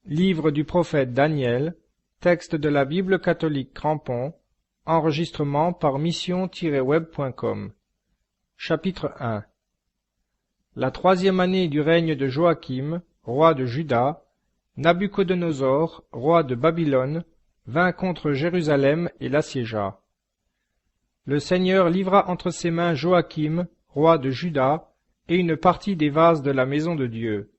Livre du prophète Daniel, texte de la Bible catholique Crampon, enregistrement par mission-web.com. Chapitre 1. La 3e année du règne de Joachim, roi de Juda, Nabuchodonosor, roi de Babylone, vint contre Jérusalem et l'assiégea. Le Seigneur livra entre ses mains Joachim, roi de Juda, et une partie des vases de la maison de Dieu.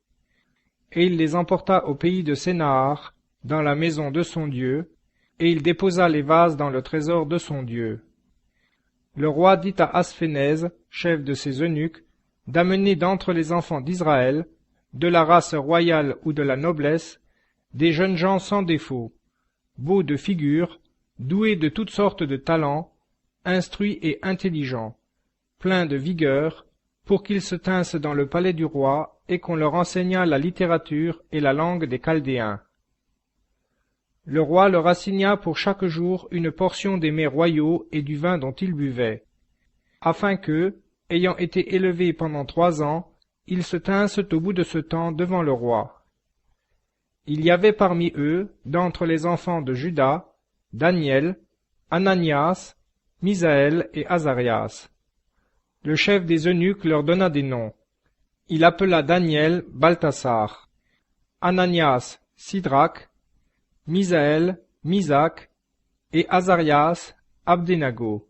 Et il les emporta au pays de Sénaar, dans la maison de son Dieu, et il déposa les vases dans le trésor de son Dieu. Le roi dit à Asphénèse, chef de ses eunuques, d'amener d'entre les enfants d'Israël, de la race royale ou de la noblesse, des jeunes gens sans défaut, beaux de figure, doués de toutes sortes de talents, instruits et intelligents, pleins de vigueur, pour qu'ils se tinssent dans le palais du roi et qu'on leur enseignât la littérature et la langue des Chaldéens. Le roi leur assigna pour chaque jour une portion des mets royaux et du vin dont ils buvaient, afin que, ayant été élevés pendant 3 ans, ils se tinssent au bout de ce temps devant le roi. Il y avait parmi eux, d'entre les enfants de Juda, Daniel, Ananias, Misaël et Azarias. Le chef des eunuques leur donna des noms. Il appela Daniel Balthasar, Ananias Sidrac, Misaël Misac et Azarias Abdenago.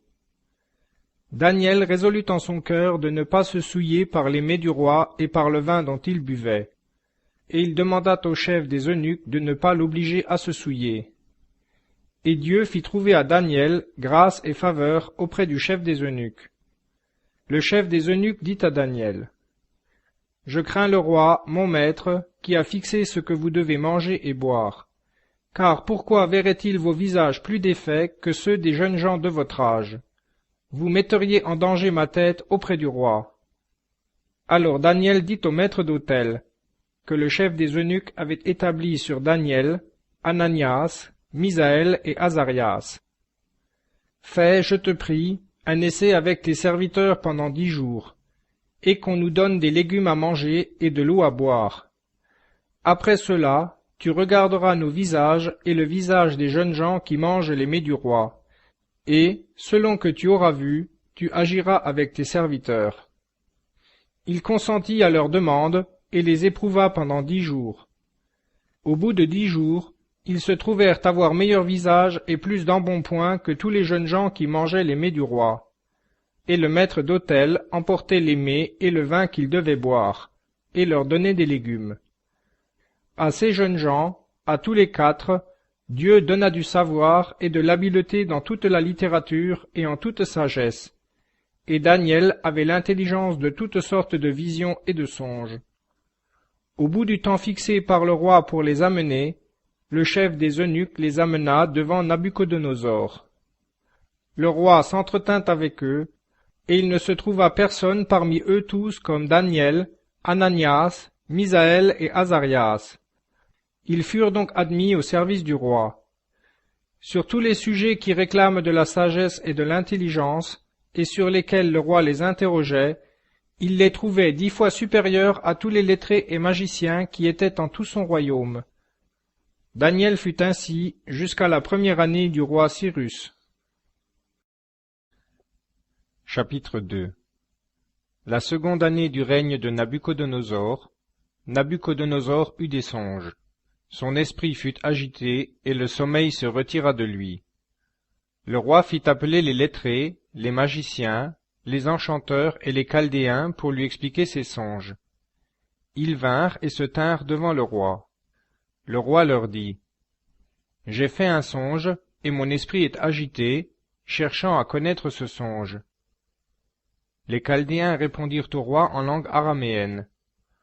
Daniel résolut en son cœur de ne pas se souiller par les mets du roi et par le vin dont il buvait, et il demanda au chef des eunuques de ne pas l'obliger à se souiller. Et Dieu fit trouver à Daniel grâce et faveur auprès du chef des eunuques. Le chef des eunuques dit à Daniel: « Je crains le roi, mon maître, qui a fixé ce que vous devez manger et boire. Car pourquoi verrait-il vos visages plus défaits que ceux des jeunes gens de votre âge? Vous metteriez en danger ma tête auprès du roi. » Alors Daniel dit au maître d'autel, que le chef des eunuques avait établi sur Daniel, Ananias, Misaël et Azarias: « Fais, je te prie, un essai avec tes serviteurs pendant 10 jours, et qu'on nous donne des légumes à manger et de l'eau à boire. Après cela, tu regarderas nos visages et le visage des jeunes gens qui mangent les mets du roi, et, selon que tu auras vu, tu agiras avec tes serviteurs. » Il consentit à leur demande et les éprouva pendant 10 jours. Au bout de 10 jours, ils se trouvèrent avoir meilleur visage et plus d'embonpoint que tous les jeunes gens qui mangeaient les mets du roi. Et le maître d'autel emportait les mets et le vin qu'ils devaient boire, et leur donnait des légumes. À ces jeunes gens, à tous les 4, Dieu donna du savoir et de l'habileté dans toute la littérature et en toute sagesse. Et Daniel avait l'intelligence de toutes sortes de visions et de songes. Au bout du temps fixé par le roi pour les amener, le chef des eunuques les amena devant Nabuchodonosor. Le roi s'entretint avec eux, et il ne se trouva personne parmi eux tous comme Daniel, Ananias, Misaël et Azarias. Ils furent donc admis au service du roi. Sur tous les sujets qui réclament de la sagesse et de l'intelligence, et sur lesquels le roi les interrogeait, il les trouvait 10 fois supérieurs à tous les lettrés et magiciens qui étaient en tout son royaume. Daniel fut ainsi jusqu'à la 1re année du roi Cyrus. Chapitre 2. La 2e année du règne de Nabuchodonosor, Nabuchodonosor eut des songes. Son esprit fut agité, et le sommeil se retira de lui. Le roi fit appeler les lettrés, les magiciens, les enchanteurs et les Chaldéens pour lui expliquer ses songes. Ils vinrent et se tinrent devant le roi. Le roi leur dit: « J'ai fait un songe, et mon esprit est agité, cherchant à connaître ce songe. » Les Chaldéens répondirent au roi en langue araméenne: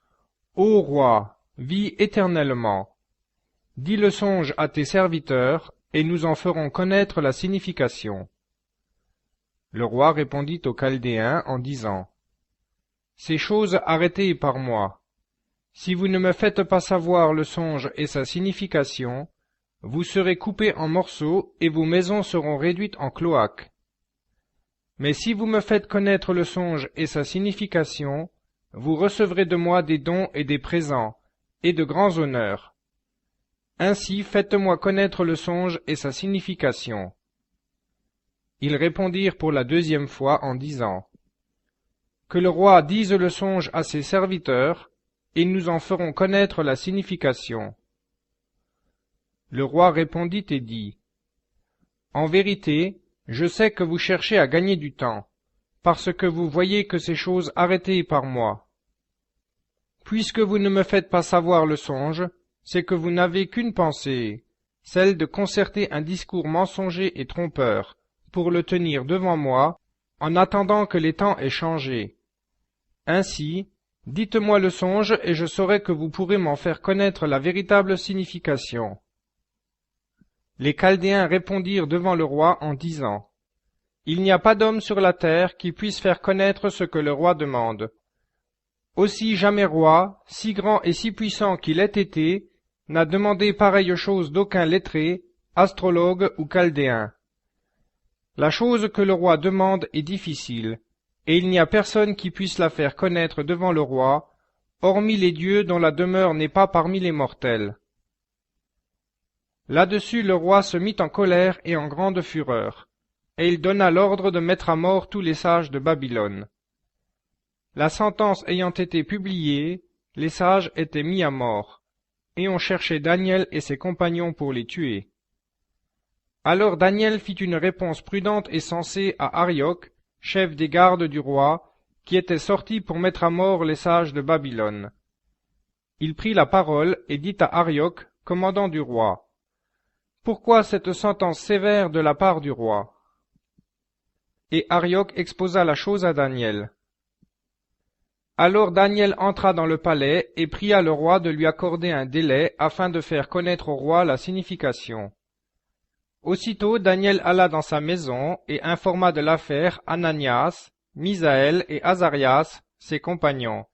« Ô roi, vis éternellement! Dis le songe à tes serviteurs, et nous en ferons connaître la signification. » Le roi répondit aux Chaldéens en disant: « Ces choses arrêtées par moi. Si vous ne me faites pas savoir le songe et sa signification, vous serez coupés en morceaux et vos maisons seront réduites en cloaques. Mais si vous me faites connaître le songe et sa signification, vous recevrez de moi des dons et des présents, et de grands honneurs. Ainsi faites-moi connaître le songe et sa signification. » Ils répondirent pour la deuxième fois en disant, « Que le roi dise le songe à ses serviteurs, et nous en ferons connaître la signification. » Le roi répondit et dit, « En vérité, je sais que vous cherchez à gagner du temps, parce que vous voyez que ces choses arrêtées par moi. Puisque vous ne me faites pas savoir le songe, c'est que vous n'avez qu'une pensée, celle de concerter un discours mensonger et trompeur, pour le tenir devant moi, en attendant que les temps aient changé. Ainsi, dites-moi le songe et je saurai que vous pourrez m'en faire connaître la véritable signification. » Les Chaldéens répondirent devant le roi en disant, « Il n'y a pas d'homme sur la terre qui puisse faire connaître ce que le roi demande. Aussi jamais roi, si grand et si puissant qu'il ait été, n'a demandé pareille chose d'aucun lettré, astrologue ou chaldéen. La chose que le roi demande est difficile, et il n'y a personne qui puisse la faire connaître devant le roi, hormis les dieux dont la demeure n'est pas parmi les mortels. » Là-dessus le roi se mit en colère et en grande fureur, et il donna l'ordre de mettre à mort tous les sages de Babylone. La sentence ayant été publiée, les sages étaient mis à mort, et on cherchait Daniel et ses compagnons pour les tuer. Alors Daniel fit une réponse prudente et sensée à Arioc, chef des gardes du roi, qui était sorti pour mettre à mort les sages de Babylone. Il prit la parole et dit à Arioc, commandant du roi, « Pourquoi cette sentence sévère de la part du roi ?» Et Arioc exposa la chose à Daniel. Alors Daniel entra dans le palais et pria le roi de lui accorder un délai afin de faire connaître au roi la signification. Aussitôt Daniel alla dans sa maison et informa de l'affaire Ananias, Misaël et Azarias, ses compagnons,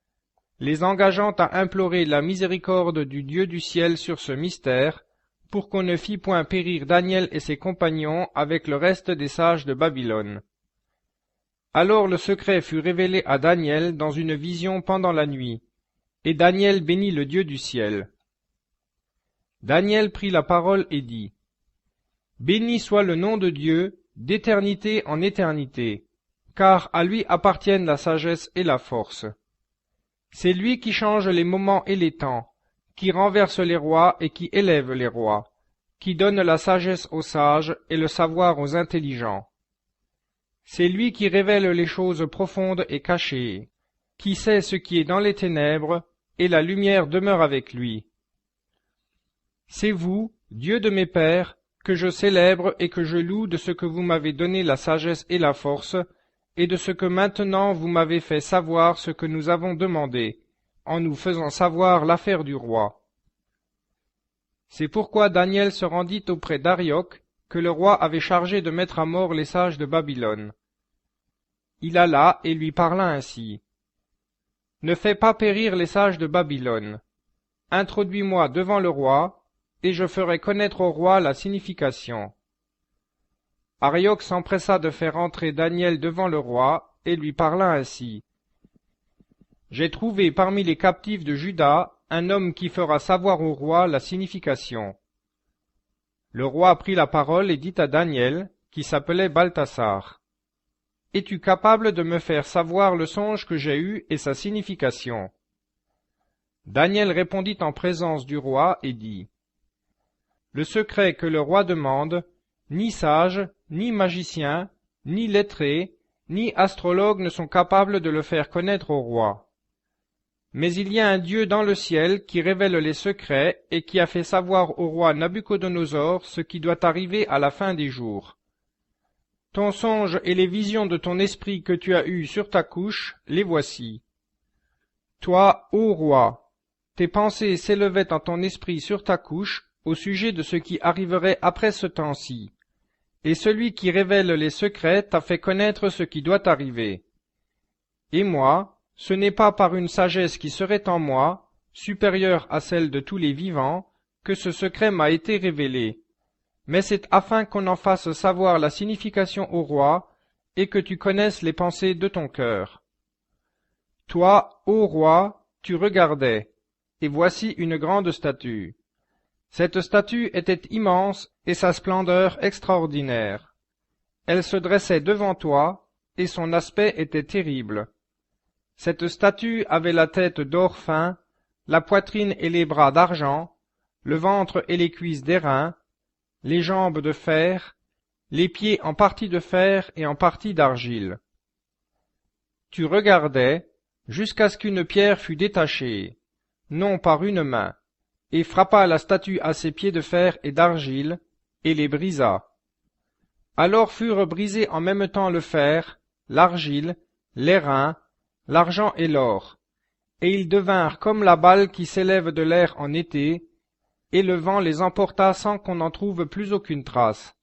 les engageant à implorer la miséricorde du Dieu du ciel sur ce mystère, pour qu'on ne fît point périr Daniel et ses compagnons avec le reste des sages de Babylone. Alors le secret fut révélé à Daniel dans une vision pendant la nuit, et Daniel bénit le Dieu du ciel. Daniel prit la parole et dit, « Béni soit le nom de Dieu, d'éternité en éternité, car à lui appartiennent la sagesse et la force. C'est lui qui change les moments et les temps, qui renverse les rois et qui élève les rois, qui donne la sagesse aux sages et le savoir aux intelligents. C'est lui qui révèle les choses profondes et cachées, qui sait ce qui est dans les ténèbres, et la lumière demeure avec lui. C'est vous, Dieu de mes pères, que je célèbre et que je loue de ce que vous m'avez donné la sagesse et la force, et de ce que maintenant vous m'avez fait savoir ce que nous avons demandé, en nous faisant savoir l'affaire du roi. » C'est pourquoi Daniel se rendit auprès d'Arioc, que le roi avait chargé de mettre à mort les sages de Babylone. Il alla et lui parla ainsi. « Ne fais pas périr les sages de Babylone. Introduis-moi devant le roi, et je ferai connaître au roi la signification. » Arioc s'empressa de faire entrer Daniel devant le roi, et lui parla ainsi. « J'ai trouvé parmi les captifs de Juda un homme qui fera savoir au roi la signification. » Le roi prit la parole et dit à Daniel, qui s'appelait Balthasar, « Es-tu capable de me faire savoir le songe que j'ai eu et sa signification ?» Daniel répondit en présence du roi et dit, « Le secret que le roi demande, ni sage, ni magicien, ni lettré, ni astrologue ne sont capables de le faire connaître au roi. Mais il y a un Dieu dans le ciel qui révèle les secrets et qui a fait savoir au roi Nabuchodonosor ce qui doit arriver à la fin des jours. Ton songe et les visions de ton esprit que tu as eues sur ta couche, les voici. Toi, ô roi, tes pensées s'élevaient en ton esprit sur ta couche au sujet de ce qui arriverait après ce temps-ci. Et celui qui révèle les secrets t'a fait connaître ce qui doit arriver. Et moi, ce n'est pas par une sagesse qui serait en moi, supérieure à celle de tous les vivants, que ce secret m'a été révélé, mais c'est afin qu'on en fasse savoir la signification au roi, et que tu connaisses les pensées de ton cœur. Toi, ô roi, tu regardais, et voici une grande statue. Cette statue était immense et sa splendeur extraordinaire. Elle se dressait devant toi, et son aspect était terrible. Cette statue avait la tête d'or fin, la poitrine et les bras d'argent, le ventre et les cuisses d'airain, les jambes de fer, les pieds en partie de fer et en partie d'argile. Tu regardais jusqu'à ce qu'une pierre fût détachée, non par une main, et frappa la statue à ses pieds de fer et d'argile, et les brisa. Alors furent brisés en même temps le fer, l'argile, l'airain, l'argent et l'or, et ils devinrent comme la balle qui s'élève de l'air en été, et le vent les emporta sans qu'on n'en trouve plus aucune trace.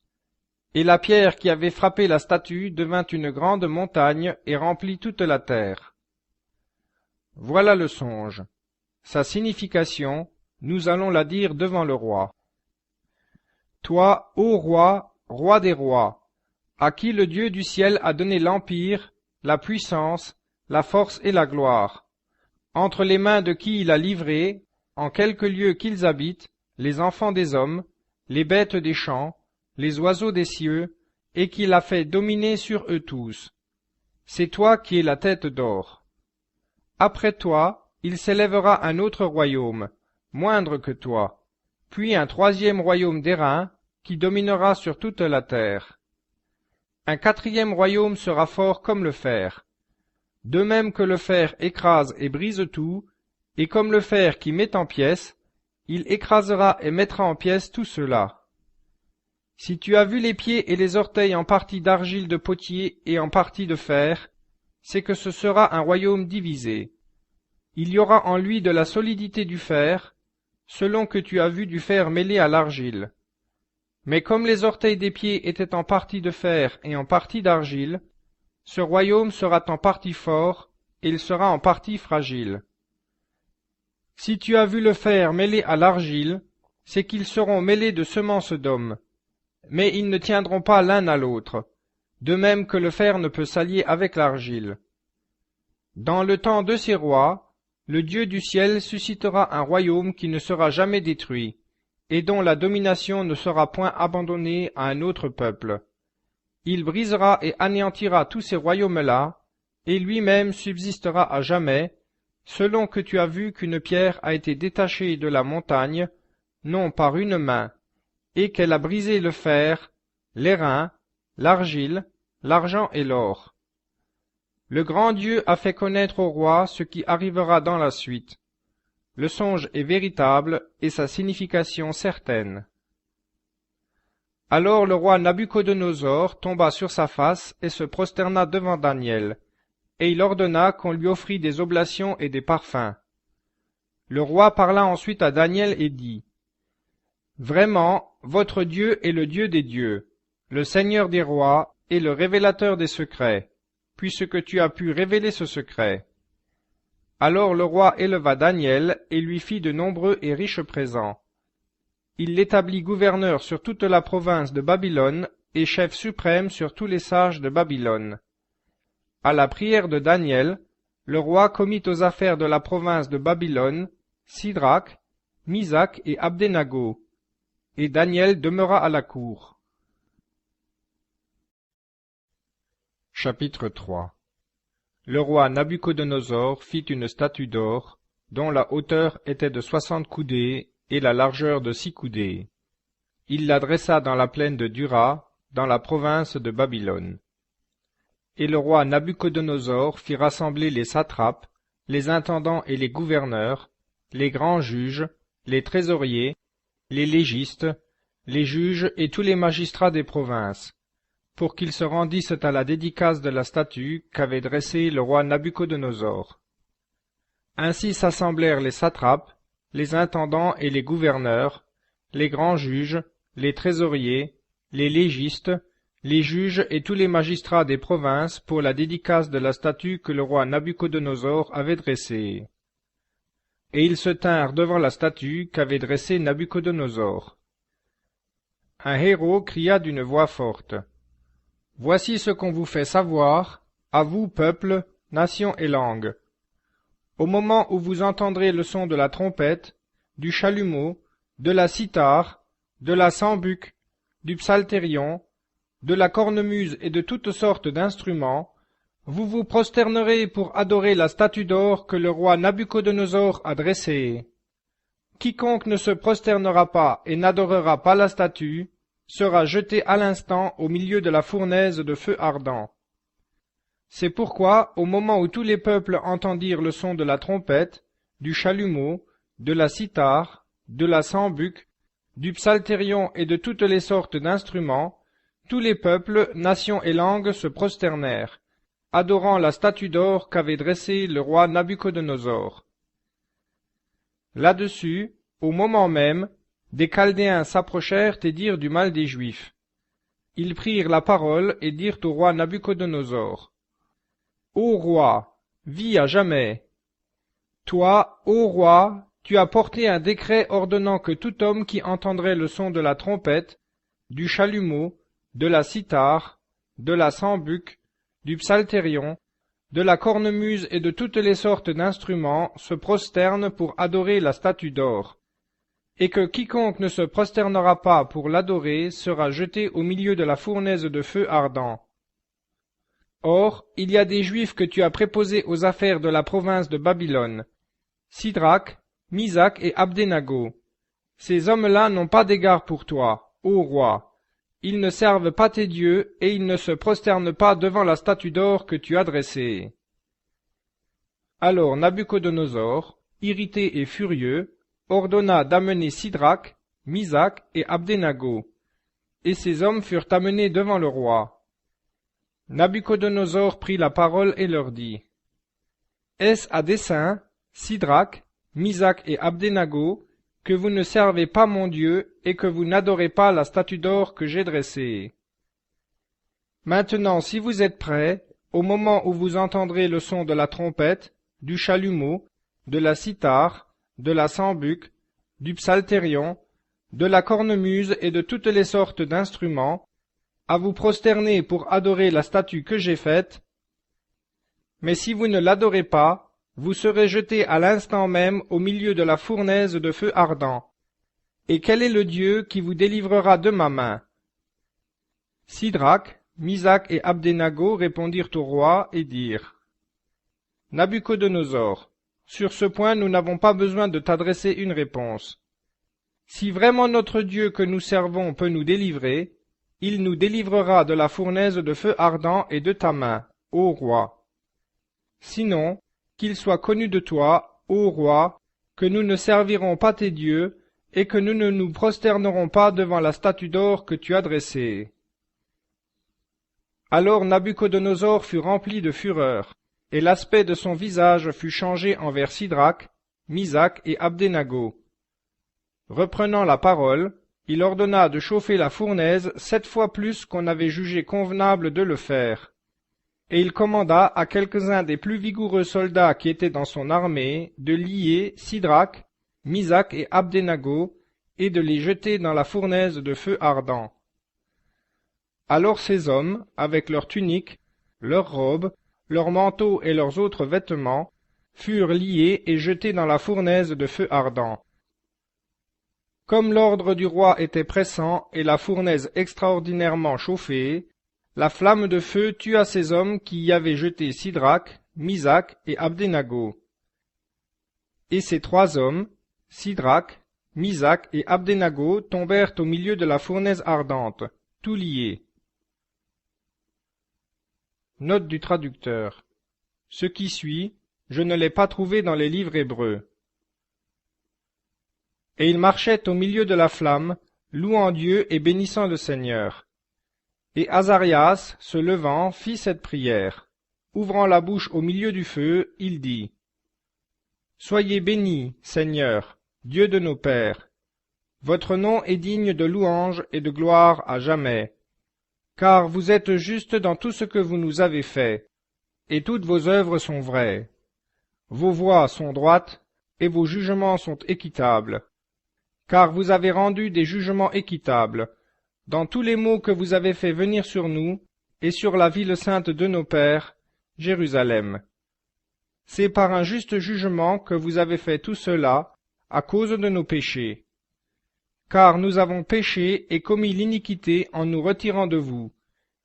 Et la pierre qui avait frappé la statue devint une grande montagne et remplit toute la terre. Voilà le songe. Sa signification, nous allons la dire devant le roi. Toi, ô roi, roi des rois, à qui le Dieu du ciel a donné l'empire, la puissance, la force et la gloire, entre les mains de qui il a livré, en quelque lieu qu'ils habitent, les enfants des hommes, les bêtes des champs, les oiseaux des cieux, et qu'il a fait dominer sur eux tous. C'est toi qui es la tête d'or. Après toi, il s'élèvera un autre royaume, moindre que toi, puis un troisième royaume d'airain, qui dominera sur toute la terre. Un quatrième royaume sera fort comme le fer. De même que le fer écrase et brise tout, et comme le fer qui met en pièces, il écrasera et mettra en pièces tout cela. Si tu as vu les pieds et les orteils en partie d'argile de potier et en partie de fer, c'est que ce sera un royaume divisé. Il y aura en lui de la solidité du fer, selon que tu as vu du fer mêlé à l'argile. Mais comme les orteils des pieds étaient en partie de fer et en partie d'argile, ce royaume sera en partie fort, et il sera en partie fragile. Si tu as vu le fer mêlé à l'argile, c'est qu'ils seront mêlés de semences d'hommes, mais ils ne tiendront pas l'un à l'autre, de même que le fer ne peut s'allier avec l'argile. Dans le temps de ces rois, le Dieu du ciel suscitera un royaume qui ne sera jamais détruit, et dont la domination ne sera point abandonnée à un autre peuple. Il brisera et anéantira tous ces royaumes-là, et lui-même subsistera à jamais, selon que tu as vu qu'une pierre a été détachée de la montagne, non par une main, et qu'elle a brisé le fer, l'airain, l'argile, l'argent et l'or. Le grand Dieu a fait connaître au roi ce qui arrivera dans la suite. Le songe est véritable et sa signification certaine. Alors le roi Nabuchodonosor tomba sur sa face et se prosterna devant Daniel, et il ordonna qu'on lui offrît des oblations et des parfums. Le roi parla ensuite à Daniel et dit, « Vraiment, votre Dieu est le Dieu des dieux, le Seigneur des rois et le révélateur des secrets, puisque tu as pu révéler ce secret. » Alors le roi éleva Daniel et lui fit de nombreux et riches présents. Il l'établit gouverneur sur toute la province de Babylone et chef suprême sur tous les sages de Babylone. À la prière de Daniel, le roi commit aux affaires de la province de Babylone Sidrac, Misac et Abdenago, et Daniel demeura à la cour. Chapitre 3. Le roi Nabuchodonosor fit une statue d'or, dont la hauteur était de 60 coudées et la largeur de 6 coudées. Il la dressa dans la plaine de Dura, dans la province de Babylone. Et le roi Nabuchodonosor fit rassembler les satrapes, les intendants et les gouverneurs, les grands juges, les trésoriers, les légistes, les juges et tous les magistrats des provinces, pour qu'ils se rendissent à la dédicace de la statue qu'avait dressée le roi Nabuchodonosor. Ainsi s'assemblèrent les satrapes, les intendants et les gouverneurs, les grands juges, les trésoriers, les légistes, les juges et tous les magistrats des provinces pour la dédicace de la statue que le roi Nabuchodonosor avait dressée. Et ils se tinrent devant la statue qu'avait dressée Nabuchodonosor. Un héraut cria d'une voix forte, « Voici ce qu'on vous fait savoir, à vous, peuple, nations et langues. Au moment où vous entendrez le son de la trompette, du chalumeau, de la cithare, de la sambuc, du psalterion, de la cornemuse et de toutes sortes d'instruments, vous vous prosternerez pour adorer la statue d'or que le roi Nabuchodonosor a dressée. Quiconque ne se prosternera pas et n'adorera pas la statue sera jeté à l'instant au milieu de la fournaise de feu ardent. C'est pourquoi, au moment où tous les peuples entendirent le son de la trompette, du chalumeau, de la cithare, de la sambuc, du psalterion et de toutes les sortes d'instruments, tous les peuples, nations et langues se prosternèrent, adorant la statue d'or qu'avait dressée le roi Nabuchodonosor. Là-dessus, au moment même, des Chaldéens s'approchèrent et dirent du mal des Juifs. Ils prirent la parole et dirent au roi Nabuchodonosor: Ô roi, vis à jamais. Toi, ô roi, tu as porté un décret ordonnant que tout homme qui entendrait le son de la trompette, du chalumeau, de la cithare, de la sambuc, du psalterion, de la cornemuse et de toutes les sortes d'instruments se prosterne pour adorer la statue d'or, et que quiconque ne se prosternera pas pour l'adorer sera jeté au milieu de la fournaise de feu ardent. Or, il y a des Juifs que tu as préposés aux affaires de la province de Babylone, Sidrac, Misac et Abdenago. Ces hommes-là n'ont pas d'égard pour toi, ô roi. Ils ne servent pas tes dieux, et ils ne se prosternent pas devant la statue d'or que tu as dressée. Alors Nabuchodonosor, irrité et furieux, ordonna d'amener Sidrac, Misac et Abdenago, et ces hommes furent amenés devant le roi. Nabuchodonosor prit la parole et leur dit: Est-ce à dessein, Sidrac, Misac et Abdenago, que vous ne servez pas mon Dieu et que vous n'adorez pas la statue d'or que j'ai dressée? Maintenant, si vous êtes prêts, au moment où vous entendrez le son de la trompette, du chalumeau, de la cithare, de la sambuc, du psalterion, de la cornemuse et de toutes les sortes d'instruments, à vous prosterner pour adorer la statue que j'ai faite. Mais si vous ne l'adorez pas, vous serez jetés à l'instant même au milieu de la fournaise de feu ardent. Et quel est le Dieu qui vous délivrera de ma main? Sidrac, Misac et Abdenago répondirent au roi et dirent: Nabuchodonosor, sur ce point nous n'avons pas besoin de t'adresser une réponse. Si vraiment notre Dieu que nous servons peut nous délivrer, il nous délivrera de la fournaise de feu ardent et de ta main, ô roi. Sinon, qu'il soit connu de toi, ô roi, que nous ne servirons pas tes dieux, et que nous ne nous prosternerons pas devant la statue d'or que tu as dressée. Alors Nabuchodonosor fut rempli de fureur, et l'aspect de son visage fut changé envers Sidrac, Misac et Abdenago. Reprenant la parole, il ordonna de chauffer la fournaise 7 fois plus qu'on avait jugé convenable de le faire. Et il commanda à quelques-uns des plus vigoureux soldats qui étaient dans son armée de lier Sidrac, Misac et Abdenago, et de les jeter dans la fournaise de feu ardent. Alors ces hommes, avec leurs tuniques, leurs robes, leurs manteaux et leurs autres vêtements, furent liés et jetés dans la fournaise de feu ardent. Comme l'ordre du roi était pressant et la fournaise extraordinairement chauffée, la flamme de feu tua ces hommes qui y avaient jeté Sidrac, Misac et Abdenago. Et ces 3 hommes, Sidrac, Misac et Abdenago, tombèrent au milieu de la fournaise ardente, tout liés. Note du traducteur. Ce qui suit, je ne l'ai pas trouvé dans les livres hébreux. Et ils marchaient au milieu de la flamme, louant Dieu et bénissant le Seigneur. Et Azarias, se levant, fit cette prière. Ouvrant la bouche au milieu du feu, il dit: Soyez bénis, Seigneur, Dieu de nos pères. Votre nom est digne de louange et de gloire à jamais. Car vous êtes juste dans tout ce que vous nous avez fait, et toutes vos œuvres sont vraies. Vos voies sont droites, et vos jugements sont équitables. Car vous avez rendu des jugements équitables, dans tous les maux que vous avez fait venir sur nous, et sur la ville sainte de nos pères, Jérusalem. C'est par un juste jugement que vous avez fait tout cela, à cause de nos péchés. car nous avons péché et commis l'iniquité en nous retirant de vous,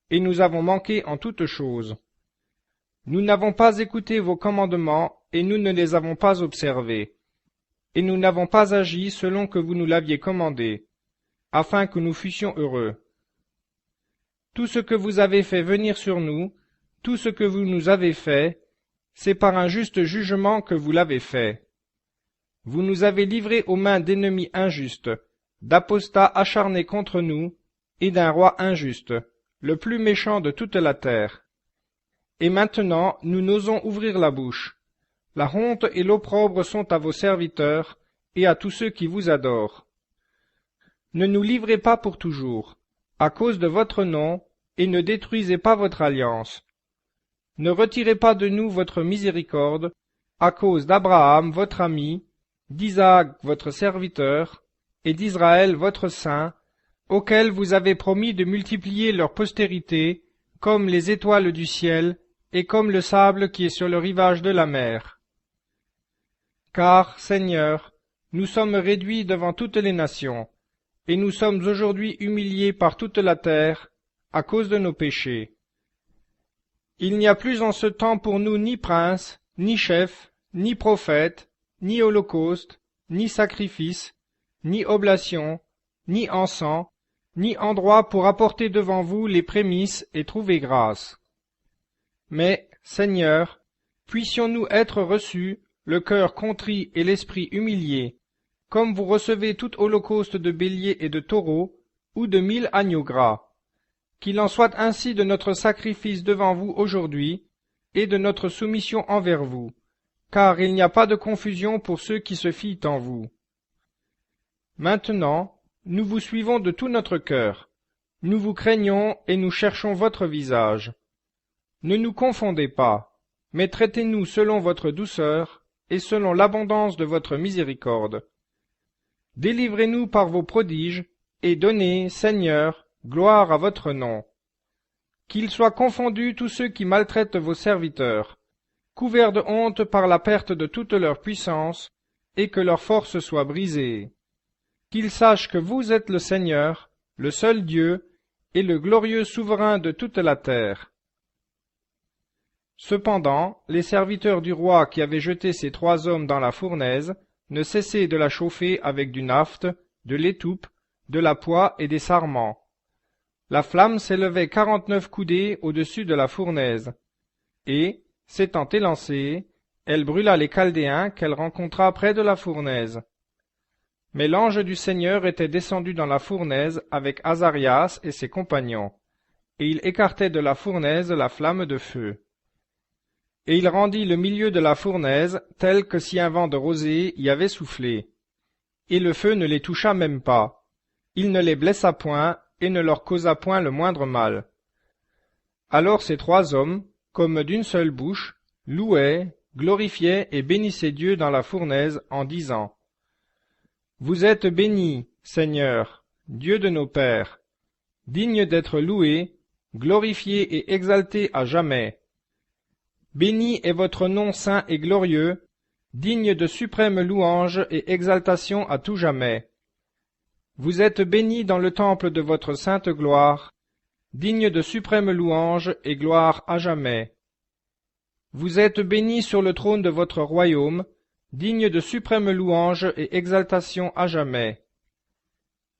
et nous avons manqué en toutes choses. Nous n'avons pas écouté vos commandements, et nous ne les avons pas observés, et nous n'avons pas agi selon que vous nous l'aviez commandé, afin que nous fussions heureux. Tout ce que vous avez fait venir sur nous, tout ce que vous nous avez fait, c'est par un juste jugement que vous l'avez fait. Vous nous avez livrés aux mains d'ennemis injustes, d'apostats acharnés contre nous, et d'un roi injuste, le plus méchant de toute la terre. Et maintenant nous n'osons ouvrir la bouche. La honte et l'opprobre sont à vos serviteurs, et à tous ceux qui vous adorent. Ne nous livrez pas pour toujours, à cause de votre nom, et ne détruisez pas votre alliance. Ne retirez pas de nous votre miséricorde, à cause d'Abraham votre ami, d'Isaac votre serviteur, et d'Israël votre saint, auxquels vous avez promis de multiplier leur postérité, comme les étoiles du ciel, et comme le sable qui est sur le rivage de la mer. Car, Seigneur, nous sommes réduits devant toutes les nations, et nous sommes aujourd'hui humiliés par toute la terre, à cause de nos péchés. Il n'y a plus en ce temps pour nous ni prince, ni chef, ni prophète, ni holocauste, ni sacrifice, ni oblation, ni encens, ni endroit pour apporter devant vous les prémices et trouver grâce. Mais, Seigneur, puissions-nous être reçus, le cœur contrit et l'esprit humilié, comme vous recevez tout holocauste de béliers et de taureaux, ou de 1000 agneaux gras. Qu'il en soit ainsi de notre sacrifice devant vous aujourd'hui, et de notre soumission envers vous, car il n'y a pas de confusion pour ceux qui se fient en vous. Maintenant, nous vous suivons de tout notre cœur. Nous vous craignons et nous cherchons votre visage. Ne nous confondez pas, mais traitez-nous selon votre douceur et selon l'abondance de votre miséricorde. Délivrez-nous par vos prodiges, et donnez, Seigneur, gloire à votre nom. Qu'ils soient confondus tous ceux qui maltraitent vos serviteurs, couverts de honte par la perte de toute leur puissance, et que leur force soit brisée. Qu'ils sachent que vous êtes le Seigneur, le seul Dieu, et le glorieux souverain de toute la terre. Cependant, les serviteurs du roi qui avaient jeté ces 3 hommes dans la fournaise ne cessaient de la chauffer avec du naphte, de l'étoupe, de la poix et des sarments. La flamme s'élevait 49 coudées au-dessus de la fournaise, et, s'étant élancée, elle brûla les Chaldéens qu'elle rencontra près de la fournaise. Mais l'ange du Seigneur était descendu dans la fournaise avec Azarias et ses compagnons, et il écartait de la fournaise la flamme de feu. Et il rendit le milieu de la fournaise tel que si un vent de rosée y avait soufflé. Et le feu ne les toucha même pas. Il ne les blessa point, et ne leur causa point le moindre mal. Alors ces 3 hommes, comme d'une seule bouche, louaient, glorifiaient et bénissaient Dieu dans la fournaise en disant : Vous êtes béni, Seigneur, Dieu de nos pères, digne d'être loué, glorifié et exalté à jamais. Béni est votre nom saint et glorieux, digne de suprême louange et exaltation à tout jamais. Vous êtes bénis dans le temple de votre sainte gloire, digne de suprême louange et gloire à jamais. Vous êtes bénis sur le trône de votre royaume, digne de suprême louange et exaltation à jamais.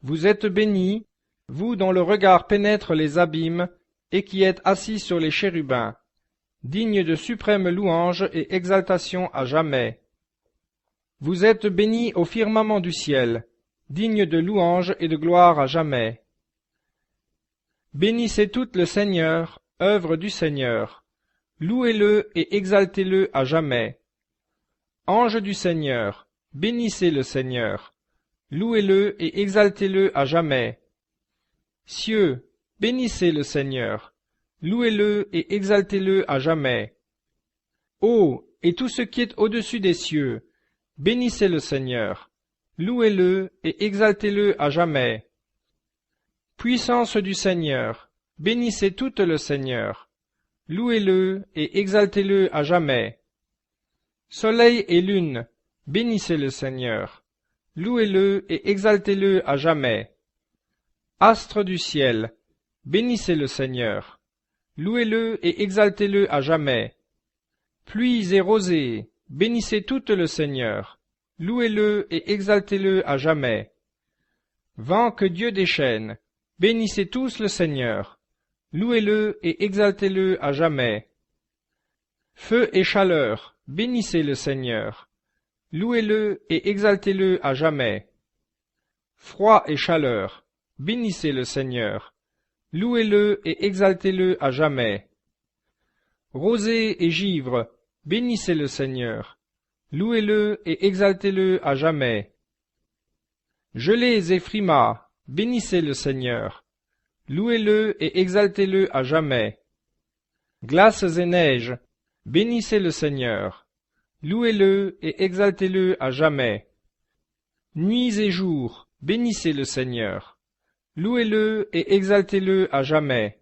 Vous êtes bénis, vous dont le regard pénètre les abîmes, et qui êtes assis sur les chérubins, digne de suprême louange et exaltation à jamais. Vous êtes bénis au firmament du ciel, digne de louange et de gloire à jamais. Bénissez toutes le Seigneur, œuvre du Seigneur. Louez-le et exaltez-le à jamais. Anges du Seigneur, bénissez le Seigneur. Louez-le et exaltez-le à jamais. Cieux, bénissez le Seigneur. Louez-le et exaltez-le à jamais. Eau, et tout ce qui est au-dessus des cieux, bénissez le Seigneur. Louez-le et exaltez-le à jamais. Puissance du Seigneur, bénissez toute le Seigneur. Louez-le et exaltez-le à jamais. Soleil et lune, bénissez le Seigneur. louez-le et exaltez-le à jamais. Astres du ciel, bénissez le Seigneur, louez-le et exaltez-le à jamais. Pluies et rosées, bénissez toutes le Seigneur, louez-le et exaltez-le à jamais. Vents que Dieu déchaîne, bénissez tous le Seigneur, louez-le et exaltez-le à jamais. Feu et chaleur, bénissez le Seigneur, louez-le et exaltez-le à jamais. Froid et chaleur, bénissez le Seigneur, louez-le et exaltez-le à jamais. Rosée et givre, bénissez le Seigneur, louez-le et exaltez-le à jamais. Gelées et frimas, bénissez le Seigneur, louez-le et exaltez-le à jamais. Glaces et neiges, bénissez le Seigneur, louez-le et exaltez-le à jamais. Nuits et jours, bénissez le Seigneur, louez-le et exaltez-le à jamais.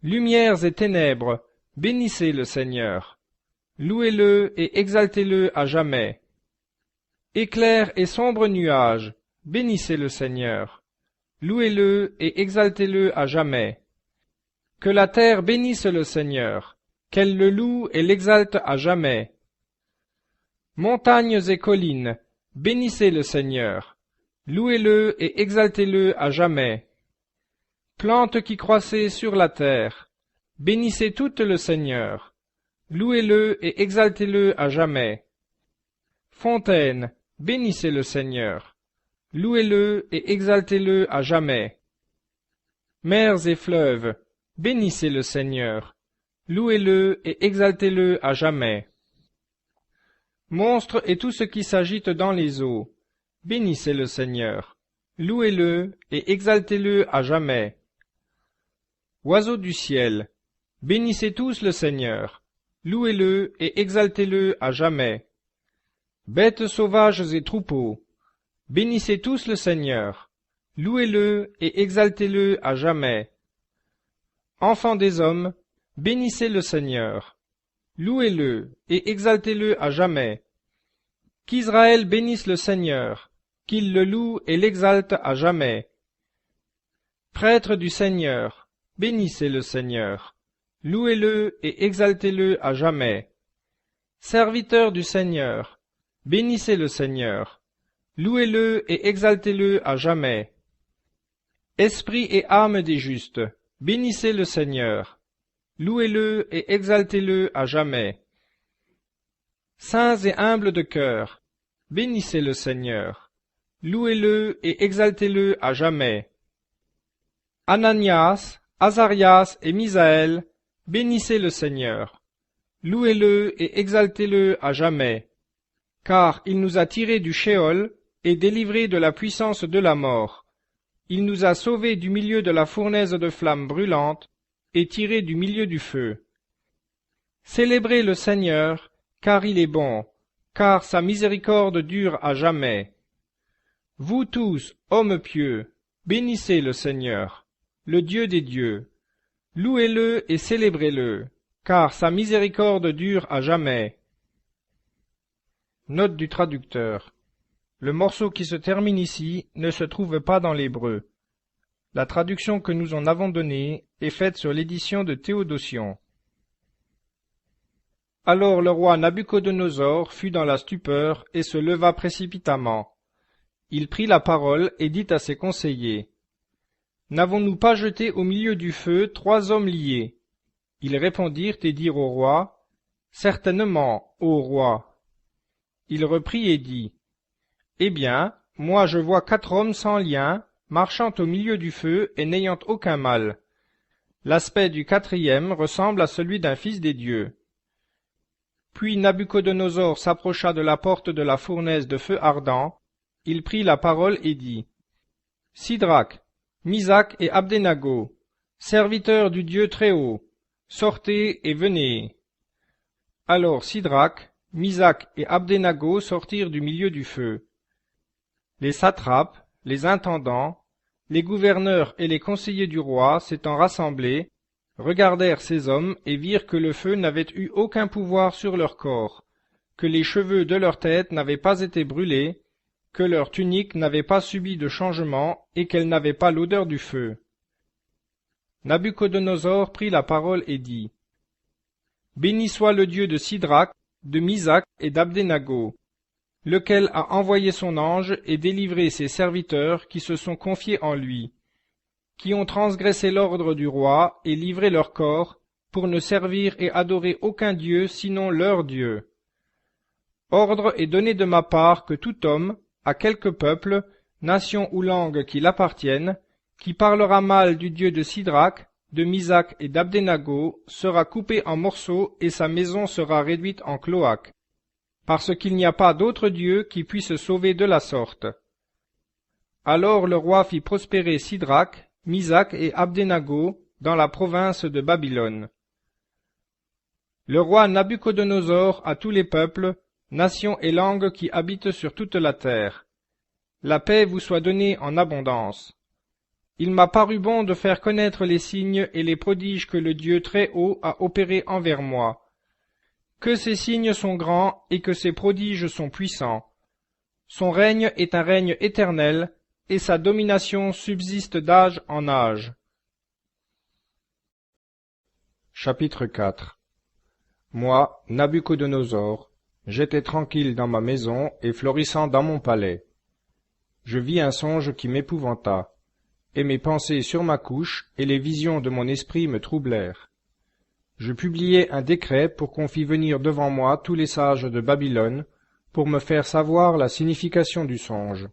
Lumières et ténèbres, bénissez le Seigneur, louez-le et exaltez-le à jamais. Éclairs et sombres nuages, bénissez le Seigneur, louez-le et exaltez-le à jamais. Que la terre bénisse le Seigneur, qu'elle le loue et l'exalte à jamais. Montagnes et collines, bénissez le Seigneur, louez-le et exaltez-le à jamais. Plantes qui croissez sur la terre, bénissez toutes le Seigneur, louez-le et exaltez-le à jamais. Fontaines, bénissez le Seigneur, louez-le et exaltez-le à jamais. Mers et fleuves, bénissez le Seigneur, louez-le et exaltez-le à jamais. Monstres et tout ce qui s'agite dans les eaux, bénissez le Seigneur, louez-le et exaltez-le à jamais. Oiseaux du ciel, bénissez tous le Seigneur, louez-le et exaltez-le à jamais. Bêtes sauvages et troupeaux, bénissez tous le Seigneur, louez-le et exaltez-le à jamais. Enfants des hommes, bénissez le Seigneur, louez-le et exaltez-le à jamais. Qu'Israël bénisse le Seigneur, qu'il le loue et l'exalte à jamais. Prêtres du Seigneur, bénissez le Seigneur, louez-le et exaltez-le à jamais. Serviteurs du Seigneur, bénissez le Seigneur, louez-le et exaltez-le à jamais. Esprit et âme des justes, bénissez le Seigneur, louez-le et exaltez-le à jamais. Saints et humbles de cœur, bénissez le Seigneur, louez-le et exaltez-le à jamais. Ananias, Azarias et Misaël, bénissez le Seigneur, louez-le et exaltez-le à jamais. Car il nous a tirés du Sheol et délivrés de la puissance de la mort. Il nous a sauvés du milieu de la fournaise de flammes brûlantes et tirés du milieu du feu. Célébrez le Seigneur, car il est bon, car sa miséricorde dure à jamais. Vous tous, hommes pieux, bénissez le Seigneur, le Dieu des dieux. Louez-le et célébrez-le, car sa miséricorde dure à jamais. Note du traducteur. Le morceau qui se termine ici ne se trouve pas dans l'hébreu. La traduction que nous en avons donnée est faite sur l'édition de Théodotion. Alors le roi Nabuchodonosor fut dans la stupeur et se leva précipitamment. Il prit la parole et dit à ses conseillers, « N'avons-nous pas jeté au milieu du feu 3 hommes liés ?» Ils répondirent et dirent au roi, « Certainement, ô roi. » Il reprit et dit, « Eh bien, moi je vois 4 hommes sans lien, marchant au milieu du feu et n'ayant aucun mal. L'aspect du 4e ressemble à celui d'un fils des dieux. » Puis Nabuchodonosor s'approcha de la porte de la fournaise de feu ardent, il prit la parole et dit, « Sidrac, Misac et Abdenago, serviteurs du Dieu Très-Haut, sortez et venez. » Alors Sidrac, Misac et Abdenago sortirent du milieu du feu. Les satrapes, les intendants, les gouverneurs et les conseillers du roi s'étant rassemblés, regardèrent ces hommes et virent que le feu n'avait eu aucun pouvoir sur leur corps, que les cheveux de leur tête n'avaient pas été brûlés, que leur tunique n'avait pas subi de changement et qu'elle n'avait pas l'odeur du feu. Nabuchodonosor prit la parole et dit: Béni soit le Dieu de Sidrac, de Misac et d'Abdenago, lequel a envoyé son ange et délivré ses serviteurs qui se sont confiés en lui, qui ont transgressé l'ordre du roi et livré leur corps pour ne servir et adorer aucun Dieu sinon leur Dieu. Ordre est donné de ma part que tout homme, à quelque peuple, nation ou langue qu'il appartienne, qui parlera mal du Dieu de Sidrac, de Misac et d'Abdenago, sera coupé en morceaux et sa maison sera réduite en cloaque, parce qu'il n'y a pas d'autre Dieu qui puisse sauver de la sorte. Alors le roi fit prospérer Sidrac, Misac et Abdenago dans la province de Babylone. Le roi Nabuchodonosor à tous les peuples, nations et langues qui habitent sur toute la terre. La paix vous soit donnée en abondance. Il m'a paru bon de faire connaître les signes et les prodiges que le Dieu Très-Haut a opérés envers moi. Que ces signes sont grands et que ces prodiges sont puissants. Son règne est un règne éternel, et sa domination subsiste d'âge en âge. Chapitre 4. Moi, Nabuchodonosor, j'étais tranquille dans ma maison et florissant dans mon palais. Je vis un songe qui m'épouvanta, et mes pensées sur ma couche et les visions de mon esprit me troublèrent. Je publiai un décret pour qu'on fît venir devant moi tous les sages de Babylone, pour me faire savoir la signification du songe.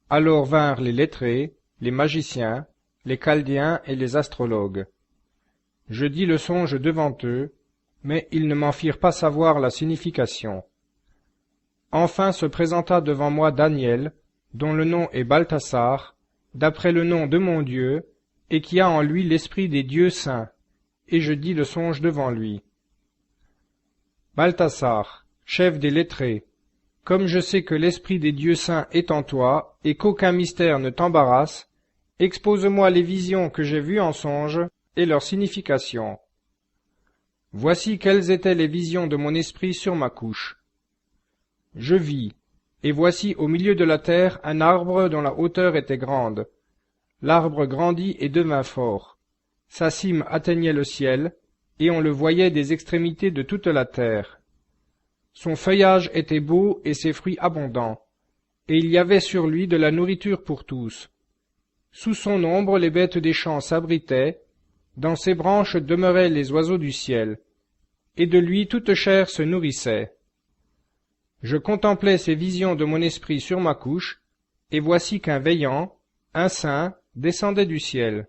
Alors vinrent les lettrés, les magiciens, les chaldéens et les astrologues. Je dis le songe devant eux, mais ils ne m'en firent pas savoir la signification. Enfin se présenta devant moi Daniel, dont le nom est Balthasar, d'après le nom de mon Dieu, et qui a en lui l'esprit des dieux saints, et je dis le songe devant lui. Balthasar, chef des lettrés, comme je sais que l'esprit des dieux saints est en toi, et qu'aucun mystère ne t'embarrasse, expose-moi les visions que j'ai vues en songe, et leur signification. Voici quelles étaient les visions de mon esprit sur ma couche. Je vis, et voici au milieu de la terre un arbre dont la hauteur était grande. L'arbre grandit et devint fort. Sa cime atteignait le ciel, et on le voyait des extrémités de toute la terre. Son feuillage était beau et ses fruits abondants, et il y avait sur lui de la nourriture pour tous. Sous son ombre les bêtes des champs s'abritaient, dans ses branches demeuraient les oiseaux du ciel, et de lui toute chair se nourrissait. Je contemplais ces visions de mon esprit sur ma couche, et voici qu'un veillant, un saint, descendait du ciel.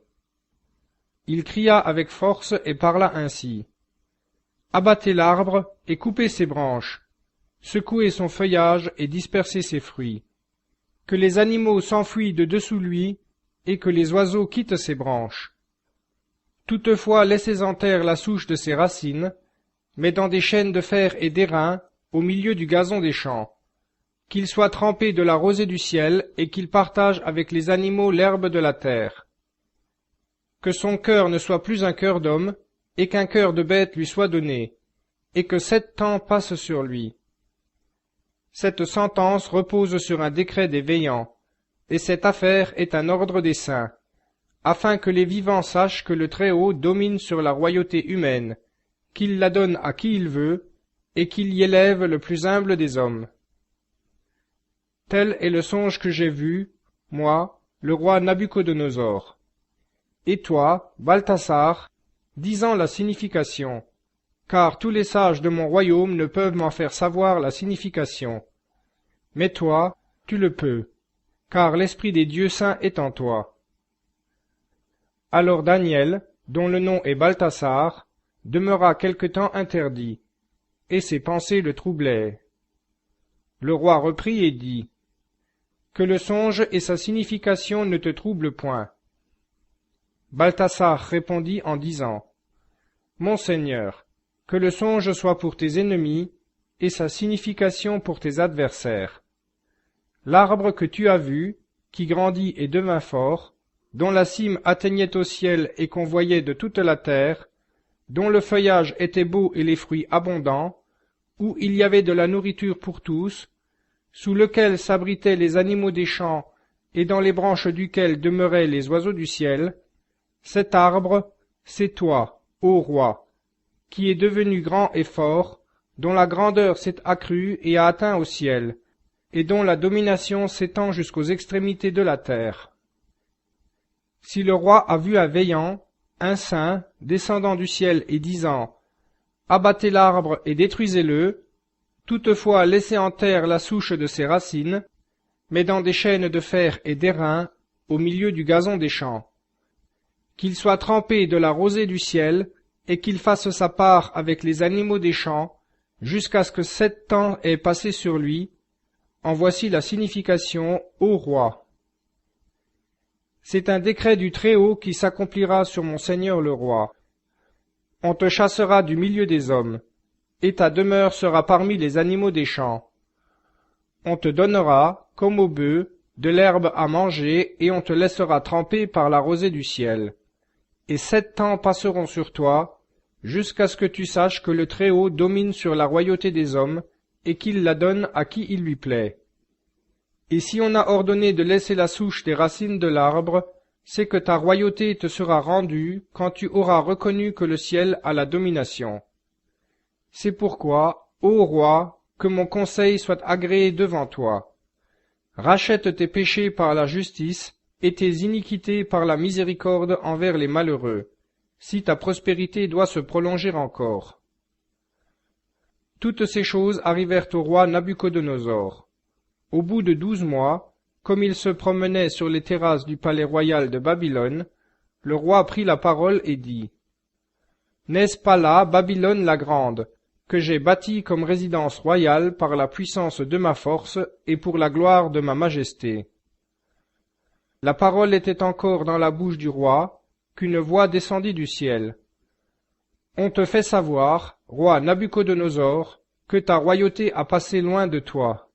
Il cria avec force et parla ainsi. Abattez l'arbre et coupez ses branches, secouez son feuillage et dispersez ses fruits. Que les animaux s'enfuient de dessous lui, et que les oiseaux quittent ses branches. Toutefois laissez en terre la souche de ses racines, mais dans des chaînes de fer et d'airain, au milieu du gazon des champs. Qu'il soit trempé de la rosée du ciel, et qu'il partage avec les animaux l'herbe de la terre. Que son cœur ne soit plus un cœur d'homme, et qu'un cœur de bête lui soit donné, et que 7 temps passent sur lui. Cette sentence repose sur un décret des veillants, et cette affaire est un ordre des saints, afin que les vivants sachent que le Très-Haut domine sur la royauté humaine, qu'il la donne à qui il veut, et qu'il y élève le plus humble des hommes. Tel est le songe que j'ai vu, moi, le roi Nabuchodonosor. Et toi, Balthasar, disant la signification, car tous les sages de mon royaume ne peuvent m'en faire savoir la signification. Mais toi, tu le peux, car l'esprit des dieux saints est en toi. Alors Daniel, dont le nom est Balthasar, demeura quelque temps interdit, et ses pensées le troublaient. Le roi reprit et dit, « Que le songe et sa signification ne te troublent point. » Balthasar répondit en disant, « Mon Seigneur, que le songe soit pour tes ennemis, et sa signification pour tes adversaires. L'arbre que tu as vu, qui grandit et devint fort, dont la cime atteignait au ciel et qu'on voyait de toute la terre, dont le feuillage était beau et les fruits abondants, où il y avait de la nourriture pour tous, sous lequel s'abritaient les animaux des champs et dans les branches duquel demeuraient les oiseaux du ciel, cet arbre, c'est toi, ô roi, qui es devenu grand et fort, dont la grandeur s'est accrue et a atteint au ciel, et dont la domination s'étend jusqu'aux extrémités de la terre. Si le roi a vu un veillant, un saint, descendant du ciel et disant « Abattez l'arbre et détruisez-le, toutefois laissez en terre la souche de ses racines, mais dans des chaînes de fer et d'airain, au milieu du gazon des champs. Qu'il soit trempé de la rosée du ciel, et qu'il fasse sa part avec les animaux des champs, jusqu'à ce que 7 ans aient passé sur lui. En voici la signification, ô roi. C'est un décret du Très-Haut qui s'accomplira sur mon seigneur le roi. On te chassera du milieu des hommes, et ta demeure sera parmi les animaux des champs. On te donnera, comme aux bœufs, de l'herbe à manger, et on te laissera tremper par la rosée du ciel. Et 7 ans passeront sur toi, jusqu'à ce que tu saches que le Très-Haut domine sur la royauté des hommes, et qu'il la donne à qui il lui plaît. Et si on a ordonné de laisser la souche des racines de l'arbre, c'est que ta royauté te sera rendue quand tu auras reconnu que le ciel a la domination. C'est pourquoi, ô roi, que mon conseil soit agréé devant toi. Rachète tes péchés par la justice, et tes iniquités par la miséricorde envers les malheureux, si ta prospérité doit se prolonger encore. Toutes ces choses arrivèrent au roi Nabuchodonosor. Au bout de 12 mois, comme il se promenait sur les terrasses du palais royal de Babylone, le roi prit la parole et dit « N'est-ce pas là Babylone la grande, que j'ai bâtie comme résidence royale par la puissance de ma force et pour la gloire de ma majesté ?» La parole était encore dans la bouche du roi, qu'une voix descendit du ciel. « On te fait savoir, roi Nabuchodonosor, que ta royauté a passé loin de toi.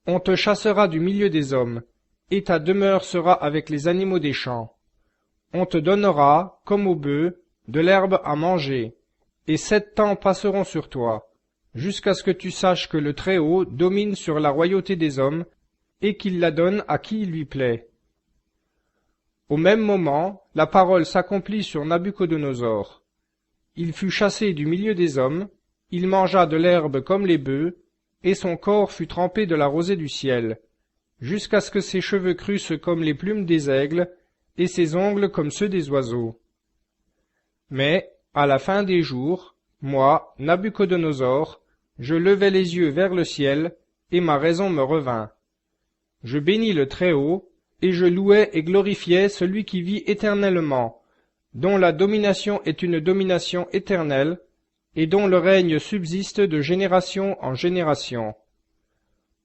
On te chassera du milieu des hommes, et ta demeure sera avec les animaux des champs. On te donnera, comme aux bœufs, de l'herbe à manger, et 7 ans passeront sur toi, jusqu'à ce que tu saches que le Très-Haut domine sur la royauté des hommes, et qu'il la donne à qui il lui plaît. » Au même moment, la parole s'accomplit sur Nabuchodonosor. Il fut chassé du milieu des hommes, il mangea de l'herbe comme les bœufs, et son corps fut trempé de la rosée du ciel, jusqu'à ce que ses cheveux crussent comme les plumes des aigles, et ses ongles comme ceux des oiseaux. Mais, à la fin des jours, moi, Nabuchodonosor, je levai les yeux vers le ciel, et ma raison me revint. Je bénis le Très-Haut, et je louai et glorifiai celui qui vit éternellement, dont la domination est une domination éternelle, et dont le règne subsiste de génération en génération.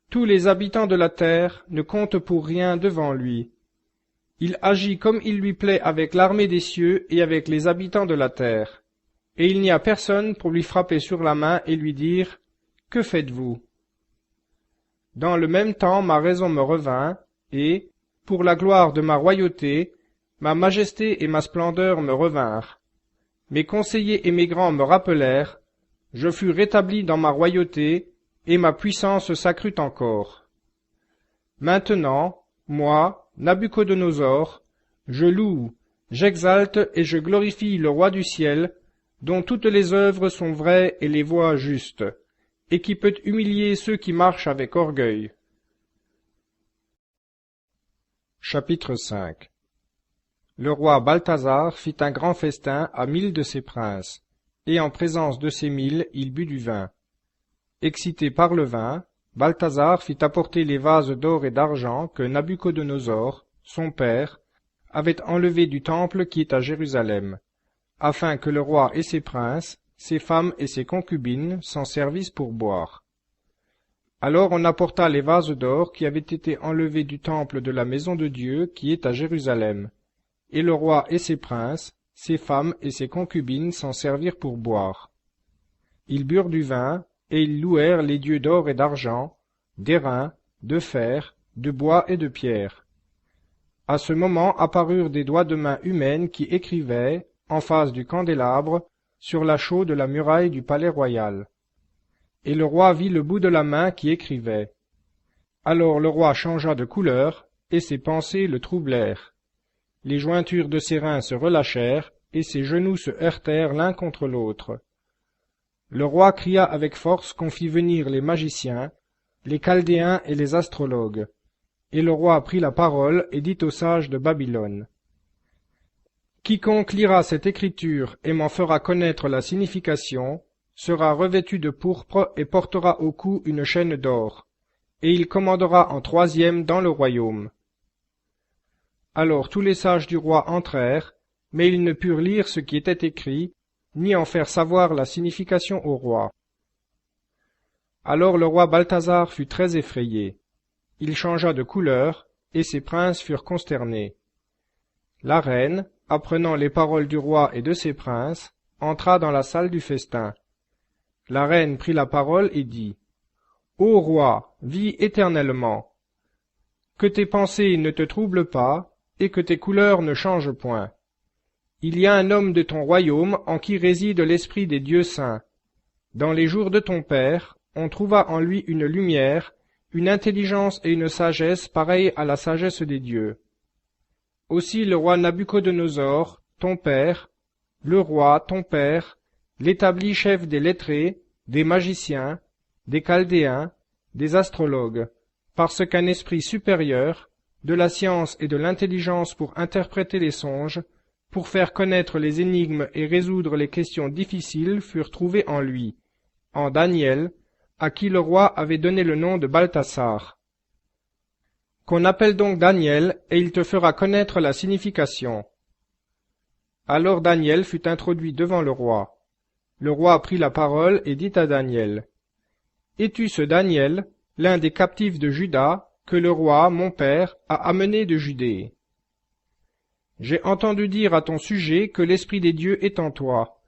Tous les habitants de la terre ne comptent pour rien devant lui. Il agit comme il lui plaît avec l'armée des cieux et avec les habitants de la terre, et il n'y a personne pour lui frapper sur la main et lui dire « Que faites-vous » Dans le même temps ma raison me revint, et, pour la gloire de ma royauté, ma majesté et ma splendeur me revinrent. Mes conseillers et mes grands me rappelèrent, je fus rétabli dans ma royauté, et ma puissance s'accrut encore. Maintenant, moi, Nabuchodonosor, je loue, j'exalte et je glorifie le roi du ciel, dont toutes les œuvres sont vraies et les voies justes, et qui peut humilier ceux qui marchent avec orgueil. Chapitre 5. Le roi Balthazar fit un grand festin à 1000 de ses princes, et en présence de ces 1000 il but du vin. Excité par le vin, Balthazar fit apporter les vases d'or et d'argent que Nabuchodonosor, son père, avait enlevés du temple qui est à Jérusalem, afin que le roi et ses princes, ses femmes et ses concubines s'en servissent pour boire. Alors on apporta les vases d'or qui avaient été enlevés du temple de la maison de Dieu qui est à Jérusalem, et le roi et ses princes, ses femmes et ses concubines s'en servirent pour boire. Ils burent du vin, et ils louèrent les dieux d'or et d'argent, d'airain, de fer, de bois et de pierre. À ce moment apparurent des doigts de main humaines qui écrivaient, en face du candélabre, sur la chaux de la muraille du palais royal. Et le roi vit le bout de la main qui écrivait. Alors le roi changea de couleur, et ses pensées le troublèrent. Les jointures de ses reins se relâchèrent, et ses genoux se heurtèrent l'un contre l'autre. Le roi cria avec force qu'on fit venir les magiciens, les Chaldéens et les astrologues. Et le roi prit la parole et dit aux sages de Babylone: Quiconque lira cette écriture et m'en fera connaître la signification sera revêtu de pourpre et portera au cou une chaîne d'or, et il commandera en troisième dans le royaume. Alors tous les sages du roi entrèrent, mais ils ne purent lire ce qui était écrit, ni en faire savoir la signification au roi. Alors le roi Balthazar fut très effrayé. Il changea de couleur, et ses princes furent consternés. La reine, apprenant les paroles du roi et de ses princes, entra dans la salle du festin. La reine prit la parole et dit: Ô roi, vis éternellement. Que tes pensées ne te troublent pas, et que tes couleurs ne changent point. Il y a un homme de ton royaume en qui réside l'esprit des dieux saints. Dans les jours de ton père, on trouva en lui une lumière, une intelligence et une sagesse pareilles à la sagesse des dieux. Aussi le roi Nabuchodonosor, ton père, le roi, ton père, l'établit chef des lettrés, des magiciens, des Chaldéens, des astrologues, parce qu'un esprit supérieur, de la science et de l'intelligence pour interpréter les songes, pour faire connaître les énigmes et résoudre les questions difficiles furent trouvés en lui, en Daniel, à qui le roi avait donné le nom de Balthasar. Qu'on appelle donc Daniel, et il te fera connaître la signification. Alors Daniel fut introduit devant le roi. Le roi prit la parole et dit à Daniel: Es-tu ce Daniel, l'un des captifs de Juda, que le roi, mon père, a amené de Judée? J'ai entendu dire à ton sujet que l'Esprit des dieux est en toi,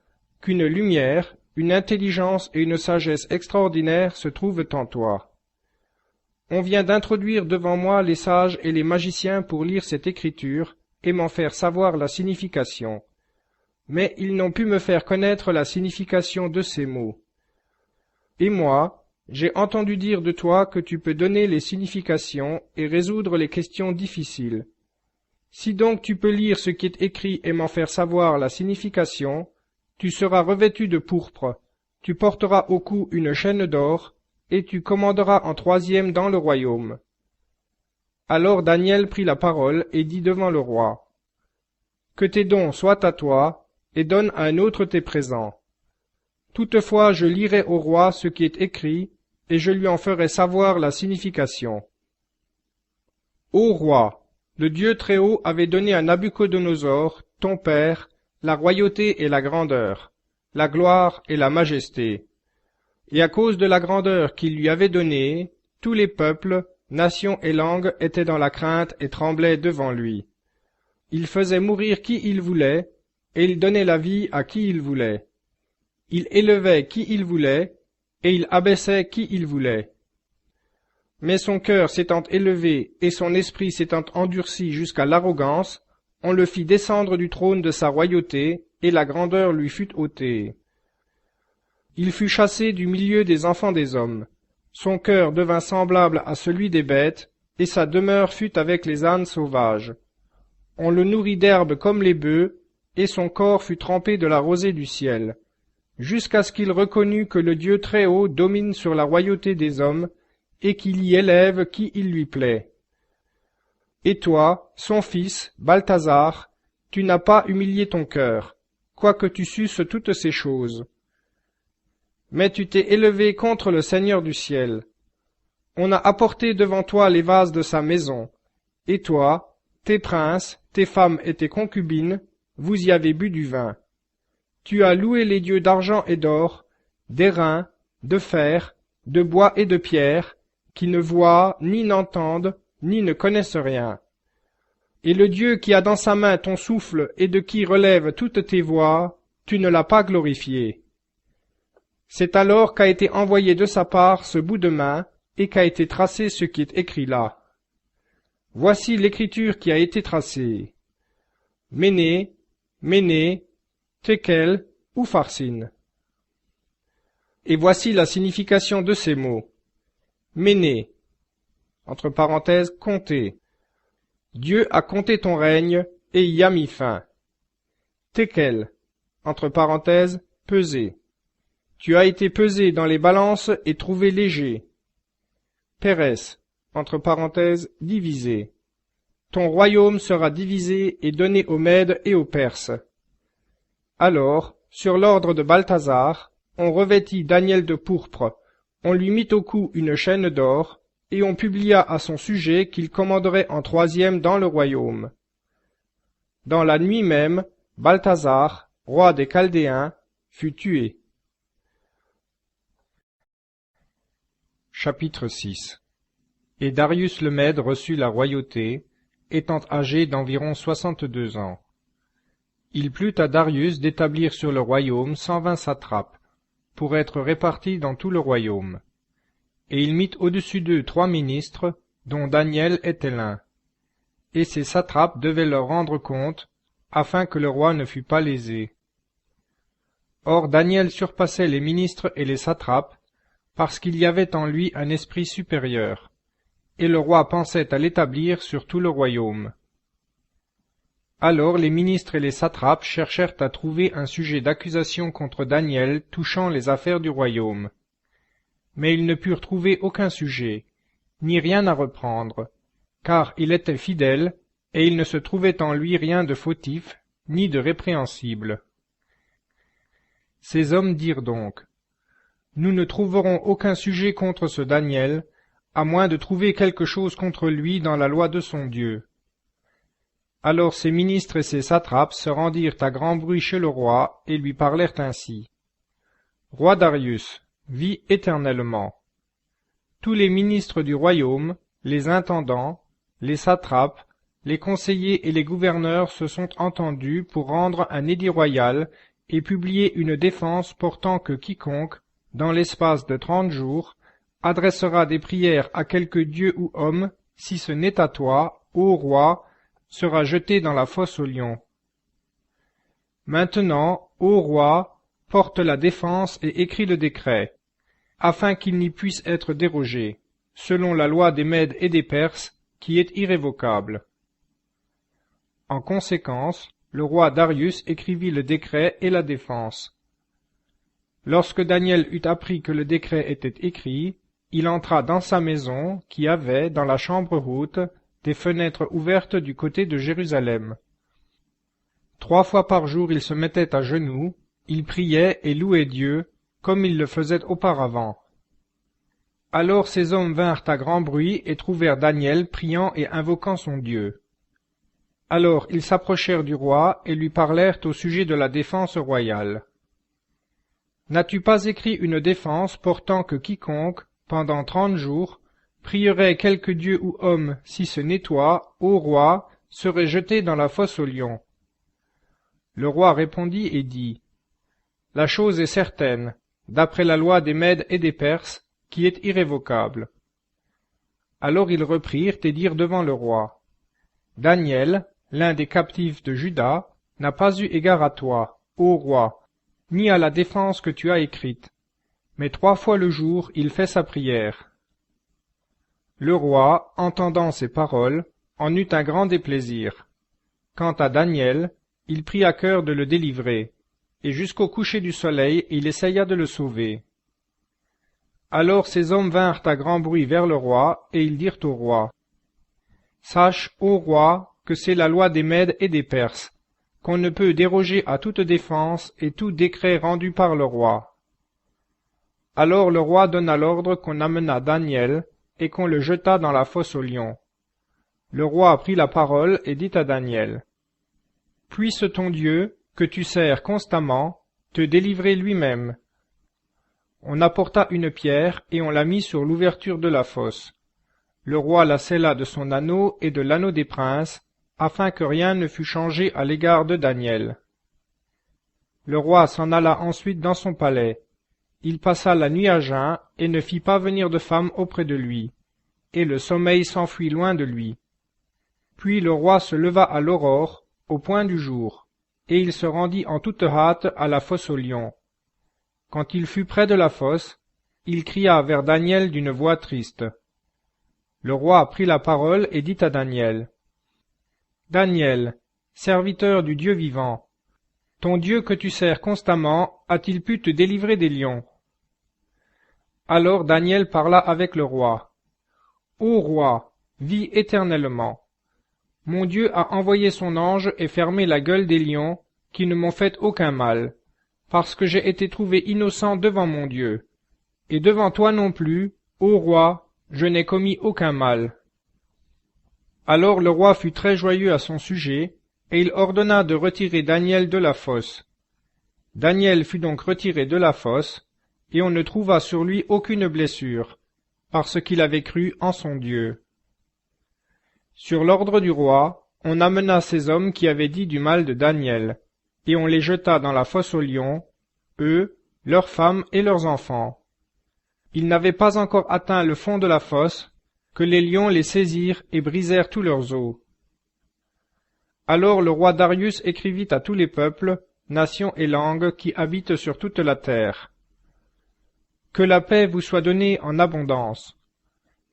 qu'une lumière, une intelligence et une sagesse extraordinaires se trouvent en toi. On vient d'introduire devant moi les sages et les magiciens pour lire cette écriture et m'en faire savoir la signification. Mais ils n'ont pu me faire connaître la signification de ces mots. Et moi, j'ai entendu dire de toi que tu peux donner les significations et résoudre les questions difficiles. Si donc tu peux lire ce qui est écrit et m'en faire savoir la signification, tu seras revêtu de pourpre, tu porteras au cou une chaîne d'or, et tu commanderas en troisième dans le royaume. Alors Daniel prit la parole et dit devant le roi: Que tes dons soient à toi, et donne à un autre tes présents. Toutefois je lirai au roi ce qui est écrit, et je lui en ferai savoir la signification. Ô roi, le Dieu Très-Haut avait donné à Nabuchodonosor, ton père, la royauté et la grandeur, la gloire et la majesté. Et à cause de la grandeur qu'il lui avait donnée, tous les peuples, nations et langues étaient dans la crainte et tremblaient devant lui. Il faisait mourir qui il voulait, et il donnait la vie à qui il voulait. Il élevait qui il voulait, et il abaissait qui il voulait. Mais son cœur s'étant élevé et son esprit s'étant endurci jusqu'à l'arrogance, on le fit descendre du trône de sa royauté, et la grandeur lui fut ôtée. Il fut chassé du milieu des enfants des hommes. Son cœur devint semblable à celui des bêtes, et sa demeure fut avec les ânes sauvages. On le nourrit d'herbes comme les bœufs, et son corps fut trempé de la rosée du ciel, jusqu'à ce qu'il reconnût que le Dieu Très-Haut domine sur la royauté des hommes, et qu'il y élève qui il lui plaît. Et toi, son fils, Balthazar, tu n'as pas humilié ton cœur, quoique tu susses toutes ces choses. Mais tu t'es élevé contre le Seigneur du ciel. On a apporté devant toi les vases de sa maison, et toi, tes princes, tes femmes et tes concubines, vous y avez bu du vin. Tu as loué les dieux d'argent et d'or, d'airain, de fer, de bois et de pierre, qui ne voient, ni n'entendent, ni ne connaissent rien. Et le Dieu qui a dans sa main ton souffle et de qui relèvent toutes tes voix, tu ne l'as pas glorifié. C'est alors qu'a été envoyé de sa part ce bout de main, et qu'a été tracé ce qui est écrit là. Voici l'écriture qui a été tracée. Méné, Méné, Tekel, Upharsin. Et voici la signification de ces mots. Méné. entre parenthèses, compter. Dieu a compté ton règne et y a mis fin. Tekel, entre parenthèses, peser. Tu as été pesé dans les balances et trouvé léger. Pérès, entre parenthèses, divisé. Ton royaume sera divisé et donné aux Mèdes et aux Perses. Alors, sur l'ordre de Balthazar, on revêtit Daniel de pourpre, on lui mit au cou une chaîne d'or, et on publia à son sujet qu'il commanderait en troisième dans le royaume. Dans la nuit même, Balthazar, roi des Chaldéens, fut tué. Chapitre 6. Et Darius le Mède reçut la royauté, étant âgé d'environ 62 ans. Il plut à Darius d'établir sur le royaume 120 satrapes, pour être répartis dans tout le royaume. Et il mit au-dessus d'eux 3 ministres, dont Daniel était l'un. Et ces satrapes devaient leur rendre compte, afin que le roi ne fût pas lésé. Or Daniel surpassait les ministres et les satrapes, parce qu'il y avait en lui un esprit supérieur, et le roi pensait à l'établir sur tout le royaume. Alors les ministres et les satrapes cherchèrent à trouver un sujet d'accusation contre Daniel touchant les affaires du royaume. Mais ils ne purent trouver aucun sujet, ni rien à reprendre, car il était fidèle, et il ne se trouvait en lui rien de fautif, ni de répréhensible. Ces hommes dirent donc, « Nous ne trouverons aucun sujet contre ce Daniel, à moins de trouver quelque chose contre lui dans la loi de son Dieu. » Alors ses ministres et ses satrapes se rendirent à grand bruit chez le roi et lui parlèrent ainsi. « Roi Darius, vis éternellement. Tous les ministres du royaume, les intendants, les satrapes, les conseillers et les gouverneurs se sont entendus pour rendre un édit royal et publier une défense portant que quiconque, dans l'espace de 30 jours, adressera des prières à quelque dieu ou homme, si ce n'est à toi, ô roi, sera jeté dans la fosse aux lions. Maintenant, ô roi, porte la défense et écris le décret, afin qu'il n'y puisse être dérogé, selon la loi des Mèdes et des Perses, qui est irrévocable. » En conséquence, le roi Darius écrivit le décret et la défense. Lorsque Daniel eut appris que le décret était écrit, il entra dans sa maison, qui avait, dans la chambre haute, des fenêtres ouvertes du côté de Jérusalem. 3 fois par jour il se mettait à genoux, il priait et louait Dieu, comme il le faisait auparavant. Alors ces hommes vinrent à grand bruit et trouvèrent Daniel priant et invoquant son Dieu. Alors ils s'approchèrent du roi et lui parlèrent au sujet de la défense royale. « N'as-tu pas écrit une défense portant que quiconque, pendant 30 jours, prierait quelque dieu ou homme, si ce n'est toi, ô roi, serait jeté dans la fosse aux lions. » Le roi répondit et dit, « La chose est certaine, d'après la loi des Mèdes et des Perses, qui est irrévocable. » Alors ils reprirent et dirent devant le roi, « Daniel, l'un des captifs de Juda, n'a pas eu égard à toi, ô roi, ni à la défense que tu as écrite, mais 3 fois le jour il fait sa prière. » Le roi, entendant ces paroles, en eut un grand déplaisir. Quant à Daniel, il prit à cœur de le délivrer, et jusqu'au coucher du soleil il essaya de le sauver. Alors ces hommes vinrent à grand bruit vers le roi, et ils dirent au roi, « Sache, ô roi, que c'est la loi des Mèdes et des Perses, qu'on ne peut déroger à toute défense et tout décret rendu par le roi. » Alors le roi donna l'ordre qu'on amenât Daniel, et qu'on le jeta dans la fosse aux lions. Le roi prit la parole et dit à Daniel, « Puisse ton Dieu, que tu sers constamment, te délivrer lui-même. » On apporta une pierre et on la mit sur l'ouverture de la fosse. Le roi la scella de son anneau et de l'anneau des princes, afin que rien ne fût changé à l'égard de Daniel. Le roi s'en alla ensuite dans son palais. Il passa la nuit à jeun et ne fit pas venir de femme auprès de lui, et le sommeil s'enfuit loin de lui. Puis le roi se leva à l'aurore, au point du jour, et il se rendit en toute hâte à la fosse aux lions. Quand il fut près de la fosse, il cria vers Daniel d'une voix triste. Le roi prit la parole et dit à Daniel: Daniel, serviteur du Dieu vivant, ton Dieu que tu sers constamment a-t-il pu te délivrer des lions? Alors Daniel parla avec le roi. Ô roi, vis éternellement. Mon Dieu a envoyé son ange et fermé la gueule des lions, qui ne m'ont fait aucun mal, parce que j'ai été trouvé innocent devant mon Dieu. Et devant toi non plus, ô roi, je n'ai commis aucun mal. Alors le roi fut très joyeux à son sujet, et il ordonna de retirer Daniel de la fosse. Daniel fut donc retiré de la fosse, et on ne trouva sur lui aucune blessure, parce qu'il avait cru en son Dieu. Sur l'ordre du roi, on amena ces hommes qui avaient dit du mal de Daniel, et on les jeta dans la fosse aux lions, eux, leurs femmes et leurs enfants. Ils n'avaient pas encore atteint le fond de la fosse, que les lions les saisirent et brisèrent tous leurs os. Alors le roi Darius écrivit à tous les peuples, nations et langues qui habitent sur toute la terre. Que la paix vous soit donnée en abondance.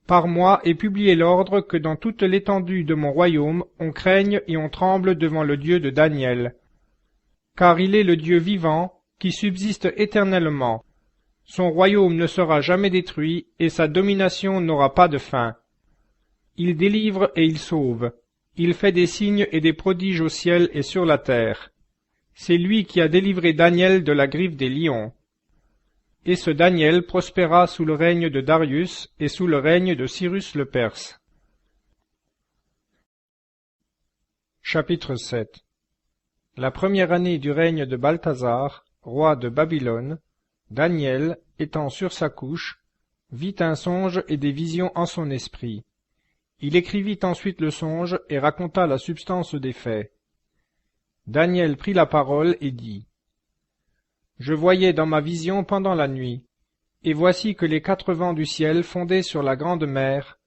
Par moi est publié l'ordre que dans toute l'étendue de mon royaume on craigne et on tremble devant le Dieu de Daniel. Car il est le Dieu vivant, qui subsiste éternellement. Son royaume ne sera jamais détruit, et sa domination n'aura pas de fin. Il délivre et il sauve. Il fait des signes et des prodiges au ciel et sur la terre. C'est lui qui a délivré Daniel de la griffe des lions. Et ce Daniel prospéra sous le règne de Darius et sous le règne de Cyrus le Perse. Chapitre 7. La première année du règne de Balthazar, roi de Babylone, Daniel, étant sur sa couche, vit un songe et des visions en son esprit. Il écrivit ensuite le songe et raconta la substance des faits. Daniel prit la parole et dit: Je voyais dans ma vision pendant la nuit, et voici que les 4 vents du ciel fondaient sur la grande mer,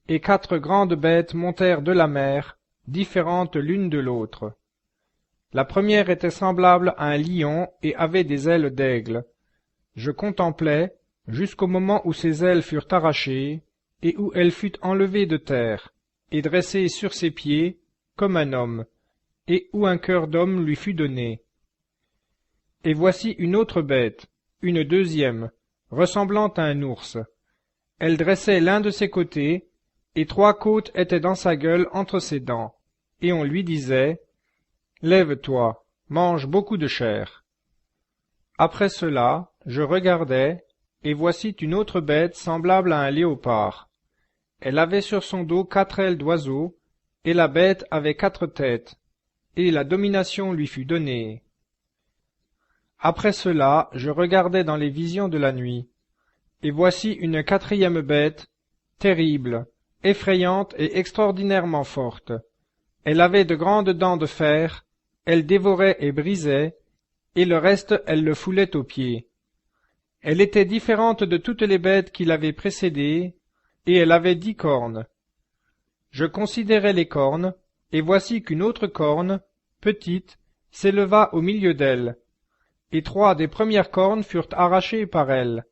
et 4 grandes bêtes montèrent de la mer, différentes l'une de l'autre. La première était semblable à un lion et avait des ailes d'aigle. Je contemplais, jusqu'au moment où ses ailes furent arrachées, et où elle fut enlevée de terre, et dressée sur ses pieds, comme un homme, et où un cœur d'homme lui fut donné. Et voici une autre bête, une deuxième, ressemblant à un ours. Elle dressait l'un de ses côtés, et 3 côtes étaient dans sa gueule entre ses dents, et on lui disait: Lève-toi, mange beaucoup de chair. Après cela, je regardai, et voici une autre bête semblable à un léopard. Elle avait sur son dos 4 ailes d'oiseau, et la bête avait 4 têtes, et la domination lui fut donnée. Après cela, je regardai dans les visions de la nuit, et voici une 4e bête, terrible, effrayante et extraordinairement forte. Elle avait de grandes dents de fer, elle dévorait et brisait, et le reste elle le foulait aux pieds. Elle était différente de toutes les bêtes qui l'avaient précédée, et elle avait 10 cornes. Je considérai les cornes, et voici qu'une autre corne, petite, s'éleva au milieu d'elle, et 3 des premières cornes furent arrachées par elle.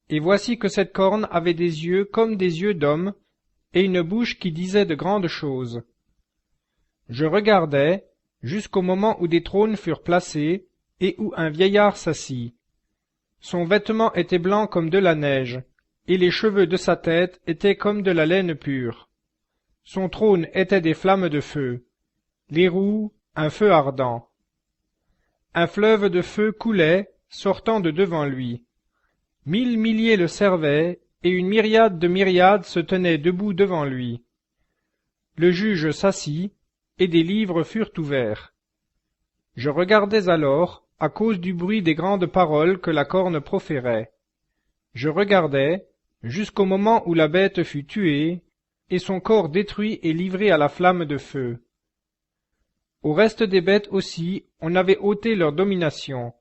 Et voici que cette corne avait des yeux comme des yeux d'homme, et une bouche qui disait de grandes choses. Je regardai, jusqu'au moment où des trônes furent placés, et où un vieillard s'assit. Son vêtement était blanc comme de la neige, et les cheveux de sa tête étaient comme de la laine pure. Son trône était des flammes de feu, les roues un feu ardent. Un fleuve de feu coulait, sortant de devant lui. 1000 milliers le servaient, et une myriade de myriades se tenaient debout devant lui. Le juge s'assit, et des livres furent ouverts. Je regardais alors, à cause du bruit des grandes paroles que la corne proférait. Je regardais, jusqu'au moment où la bête fut tuée, et son corps détruit et livré à la flamme de feu. Au reste des bêtes aussi, on avait ôté leur domination,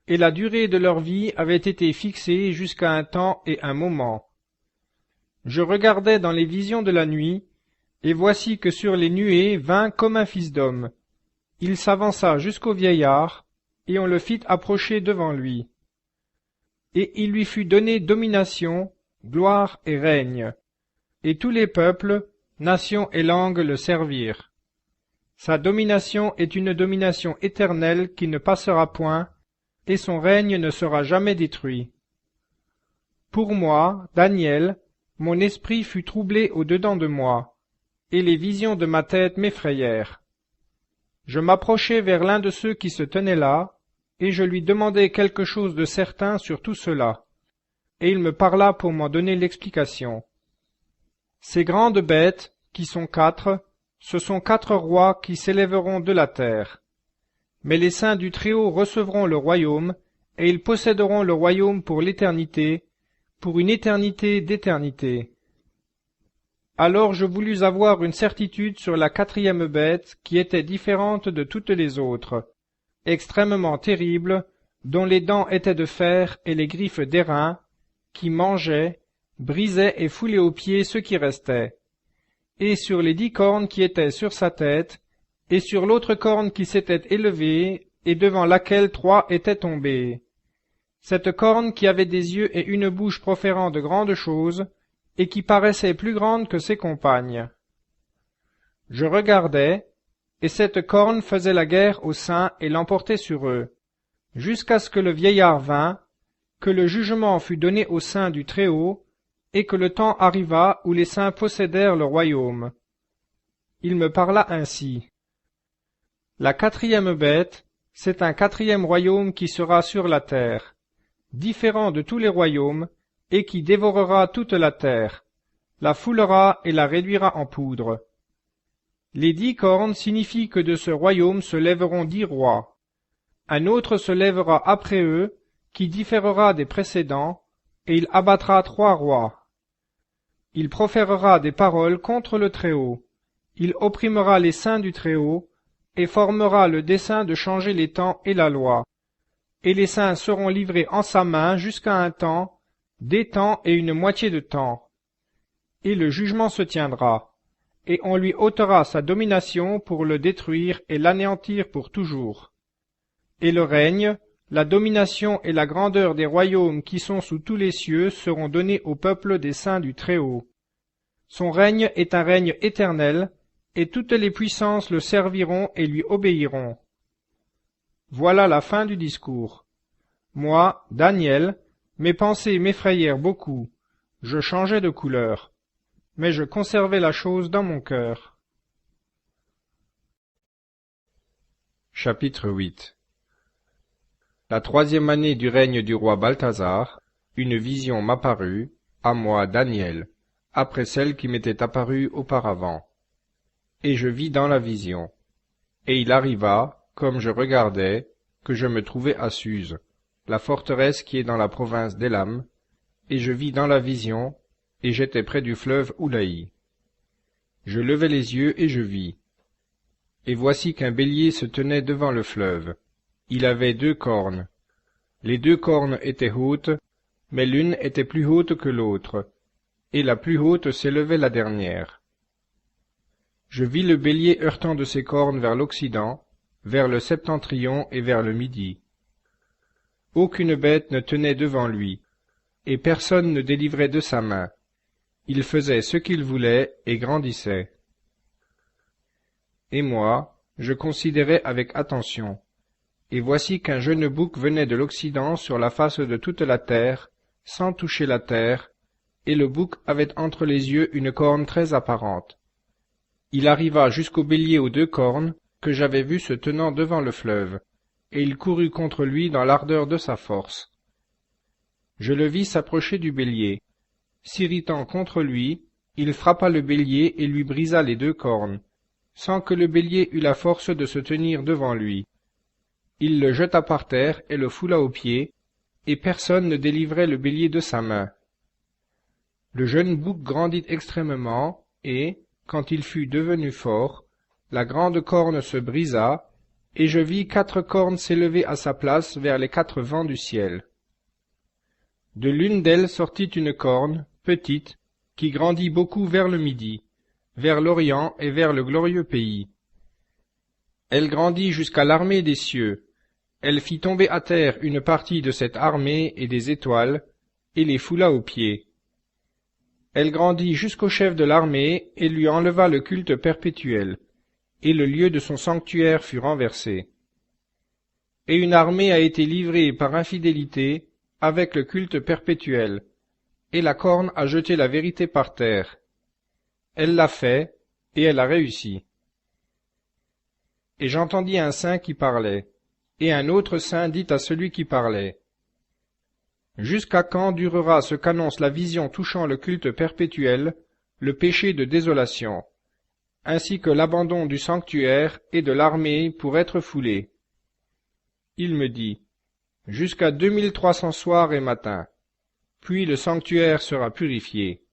et la durée de leur vie avait été fixée jusqu'à un temps et un moment. Je regardais dans les visions de la nuit, et voici que sur les nuées vint comme un fils d'homme. Il s'avança jusqu'au vieillard, et on le fit approcher devant lui. Et il lui fut donné domination, gloire et règne. et tous les peuples, nations et langues le servirent. Sa domination est une domination éternelle qui ne passera point, et son règne ne sera jamais détruit. Pour moi, Daniel, mon esprit fut troublé au-dedans de moi, et les visions de ma tête m'effrayèrent. Je m'approchai vers l'un de ceux qui se tenaient là, et je lui demandai quelque chose de certain sur tout cela, et il me parla pour m'en donner l'explication. Ces grandes bêtes, qui sont 4, ce sont 4 rois qui s'élèveront de la terre. Mais les saints du Très-Haut recevront le royaume, et ils posséderont le royaume pour l'éternité, pour une éternité d'éternité. Alors je voulus avoir une certitude sur la 4e bête qui était différente de toutes les autres, extrêmement terrible, dont les dents étaient de fer et les griffes d'airain, qui mangeait, brisait et foulait aux pieds ceux qui restaient. Et sur les 10 cornes qui étaient sur sa tête, et sur l'autre corne qui s'était élevée, et devant laquelle 3 étaient tombés. Cette corne qui avait des yeux et une bouche proférant de grandes choses, et qui paraissait plus grande que ses compagnes. Je regardais, et cette corne faisait la guerre aux saints et l'emportait sur eux, jusqu'à ce que le vieillard vînt, que le jugement fût donné aux saints du Très-Haut, et que le temps arriva où les saints possédèrent le royaume. Il me parla ainsi. La 4e bête, c'est un 4e royaume qui sera sur la terre, différent de tous les royaumes, et qui dévorera toute la terre, la foulera et la réduira en poudre. Les 10 cornes signifient que de ce royaume se lèveront 10 rois. Un autre se lèvera après eux, qui différera des précédents, et il abattra 3 rois. Il proférera des paroles contre le Très-Haut. Il opprimera les saints du Très-Haut, et formera le dessein de changer les temps et la loi. Et les saints seront livrés en sa main jusqu'à un temps, des temps et une moitié de temps. Et le jugement se tiendra, et on lui ôtera sa domination pour le détruire et l'anéantir pour toujours. Et le règne, la domination et la grandeur des royaumes qui sont sous tous les cieux seront donnés au peuple des saints du Très-Haut. Son règne est un règne éternel, et toutes les puissances le serviront et lui obéiront. Voilà la fin du discours. Moi, Daniel, mes pensées m'effrayèrent beaucoup, je changeais de couleur, mais je conservais la chose dans mon cœur. Chapitre 8. La 3e année du règne du roi Balthazar, une vision m'apparut, à moi Daniel, après celle qui m'était apparue auparavant. Et je vis dans la vision. Et il arriva, comme je regardais, que je me trouvais à Suse, la forteresse qui est dans la province d'Élam, et je vis dans la vision, et j'étais près du fleuve Oulaï. Je levai les yeux et je vis. Et voici qu'un bélier se tenait devant le fleuve. Il avait 2 cornes. Les 2 cornes étaient hautes, mais l'une était plus haute que l'autre, et la plus haute s'élevait la dernière. Je vis le bélier heurtant de ses cornes vers l'Occident, vers le septentrion et vers le midi. Aucune bête ne tenait devant lui, et personne ne délivrait de sa main. Il faisait ce qu'il voulait et grandissait. Et moi, je considérais avec attention, et voici qu'un jeune bouc venait de l'Occident sur la face de toute la terre, sans toucher la terre, et le bouc avait entre les yeux une corne très apparente. Il arriva jusqu'au bélier aux 2 cornes, que j'avais vu se tenant devant le fleuve, et il courut contre lui dans l'ardeur de sa force. Je le vis s'approcher du bélier. S'irritant contre lui, il frappa le bélier et lui brisa les 2 cornes, sans que le bélier eût la force de se tenir devant lui. Il le jeta par terre et le foula aux pieds, et personne ne délivrait le bélier de sa main. Le jeune bouc grandit extrêmement, et, quand il fut devenu fort, la grande corne se brisa, et je vis 4 cornes s'élever à sa place vers les 4 vents du ciel. De l'une d'elles sortit une corne, petite, qui grandit beaucoup vers le midi, vers l'Orient et vers le glorieux pays. Elle grandit jusqu'à l'armée des cieux. Elle fit tomber à terre une partie de cette armée et des étoiles, et les foula aux pieds. Elle grandit jusqu'au chef de l'armée et lui enleva le culte perpétuel, et le lieu de son sanctuaire fut renversé. Et une armée a été livrée par infidélité avec le culte perpétuel, et la corne a jeté la vérité par terre. Elle l'a fait, et elle a réussi. Et j'entendis un saint qui parlait, et un autre saint dit à celui qui parlait, « Jusqu'à quand durera ce qu'annonce la vision touchant le culte perpétuel, le péché de désolation, ainsi que l'abandon du sanctuaire et de l'armée pour être foulé ?» Il me dit, « Jusqu'à 2300 soirs et matins, puis le sanctuaire sera purifié. »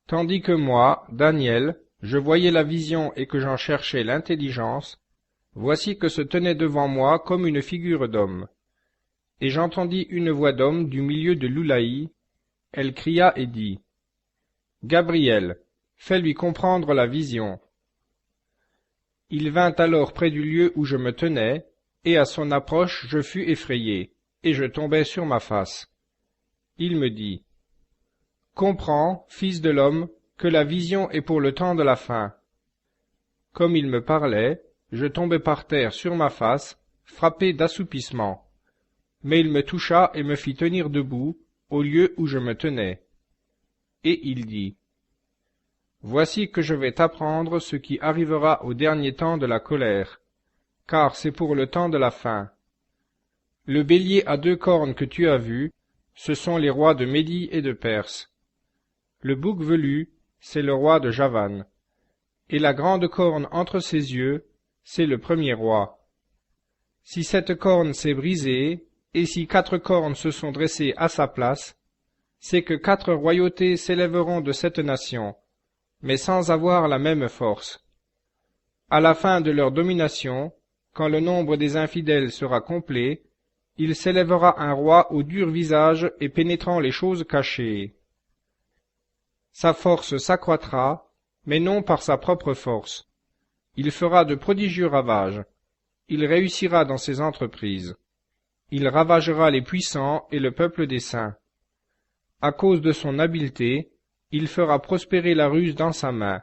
Tandis que moi, Daniel, je voyais la vision et que j'en cherchais l'intelligence, voici que se tenait devant moi comme une figure d'homme. Et j'entendis une voix d'homme du milieu de l'Oulaï. Elle cria et dit, « Gabriel, fais-lui comprendre la vision. » Il vint alors près du lieu où je me tenais, et à son approche je fus effrayé, et je tombai sur ma face. Il me dit, « Comprends, fils de l'homme, que la vision est pour le temps de la fin. » Comme il me parlait, je tombai par terre sur ma face, frappé d'assoupissement. Mais il me toucha et me fit tenir debout, au lieu où je me tenais. Et il dit, « Voici que je vais t'apprendre ce qui arrivera au dernier temps de la colère, car c'est pour le temps de la fin. Le bélier à 2 cornes que tu as vu, ce sont les rois de Médie et de Perse. Le bouc velu, c'est le roi de Javan. Et la grande corne entre ses yeux, c'est le premier roi. Si cette corne s'est brisée, et si 4 cornes se sont dressées à sa place, c'est que 4 royautés s'élèveront de cette nation, mais sans avoir la même force. À la fin de leur domination, quand le nombre des infidèles sera complet, il s'élèvera un roi au dur visage et pénétrant les choses cachées. Sa force s'accroîtra, mais non par sa propre force. Il fera de prodigieux ravages. Il réussira dans ses entreprises. Il ravagera les puissants et le peuple des saints. À cause de son habileté, il fera prospérer la ruse dans sa main.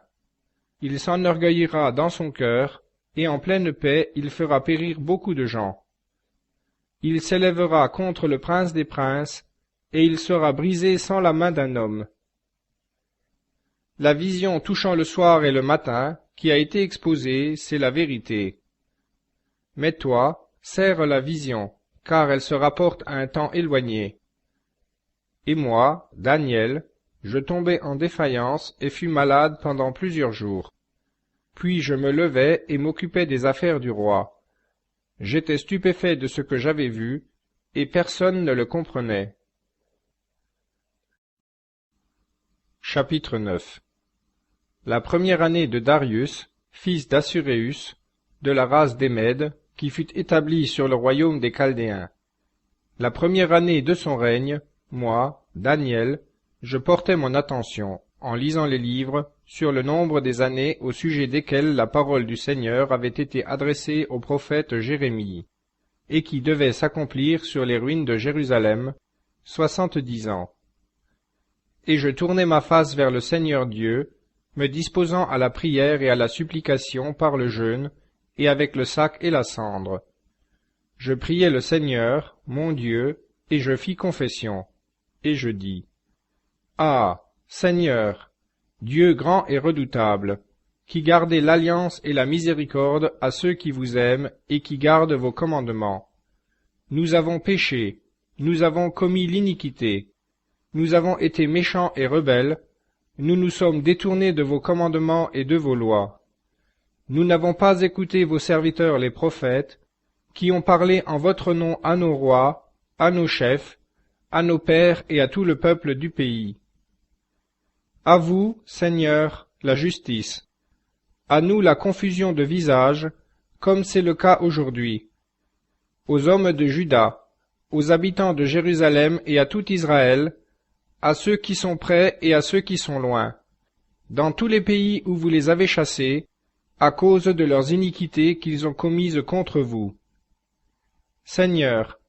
Il s'enorgueillira dans son cœur, et en pleine paix il fera périr beaucoup de gens. Il s'élèvera contre le prince des princes, et il sera brisé sans la main d'un homme. La vision touchant le soir et le matin, qui a été exposée, c'est la vérité. Mais toi, serre la vision, car elle se rapporte à un temps éloigné. Et moi, Daniel, je tombai en défaillance et fus malade pendant plusieurs jours. Puis je me levai et m'occupais des affaires du roi. J'étais stupéfait de ce que j'avais vu, et personne ne le comprenait. Chapitre 9. La première année de Darius, fils d'Assuréus, de la race des Mèdes, qui fut établi sur le royaume des Chaldéens. La première année de son règne, moi, Daniel, je portais mon attention, en lisant les livres, sur le nombre des années au sujet desquelles la parole du Seigneur avait été adressée au prophète Jérémie, et qui devait s'accomplir sur les ruines de Jérusalem, 70 ans. Et je tournai ma face vers le Seigneur Dieu, me disposant à la prière et à la supplication par le jeûne, et avec le sac et la cendre. Je priai le Seigneur, mon Dieu, et je fis confession. Et je dis, « Ah, Seigneur, Dieu grand et redoutable, qui gardez l'alliance et la miséricorde à ceux qui vous aiment et qui gardent vos commandements. Nous avons péché, nous avons commis l'iniquité, nous avons été méchants et rebelles, nous nous sommes détournés de vos commandements et de vos lois. Nous n'avons pas écouté vos serviteurs les prophètes, qui ont parlé en votre nom à nos rois, à nos chefs, à nos pères et à tout le peuple du pays. À vous, Seigneur, la justice. À nous la confusion de visage, comme c'est le cas aujourd'hui. Aux hommes de Juda, aux habitants de Jérusalem et à tout Israël, à ceux qui sont près et à ceux qui sont loin, dans tous les pays où vous les avez chassés, à cause de leurs iniquités qu'ils ont commises contre vous. Seigneur,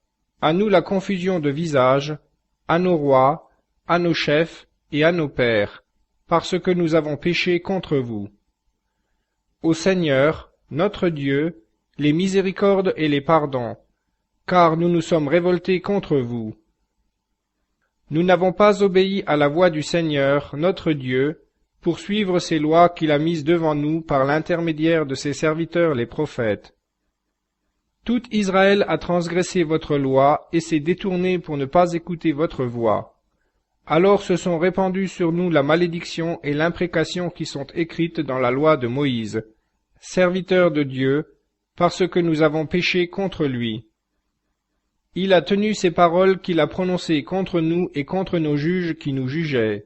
à nous la confusion de visage, à nos rois, à nos chefs et à nos pères, parce que nous avons péché contre vous. Au Seigneur, notre Dieu, les miséricordes et les pardons, car nous nous sommes révoltés contre vous. Nous n'avons pas obéi à la voix du Seigneur, notre Dieu, pour suivre ses lois qu'il a mises devant nous par l'intermédiaire de ses serviteurs les prophètes. Tout Israël a transgressé votre loi et s'est détourné pour ne pas écouter votre voix. Alors se sont répandues sur nous la malédiction et l'imprécation qui sont écrites dans la loi de Moïse, serviteur de Dieu, parce que nous avons péché contre lui. Il a tenu ces paroles qu'il a prononcées contre nous et contre nos juges qui nous jugeaient,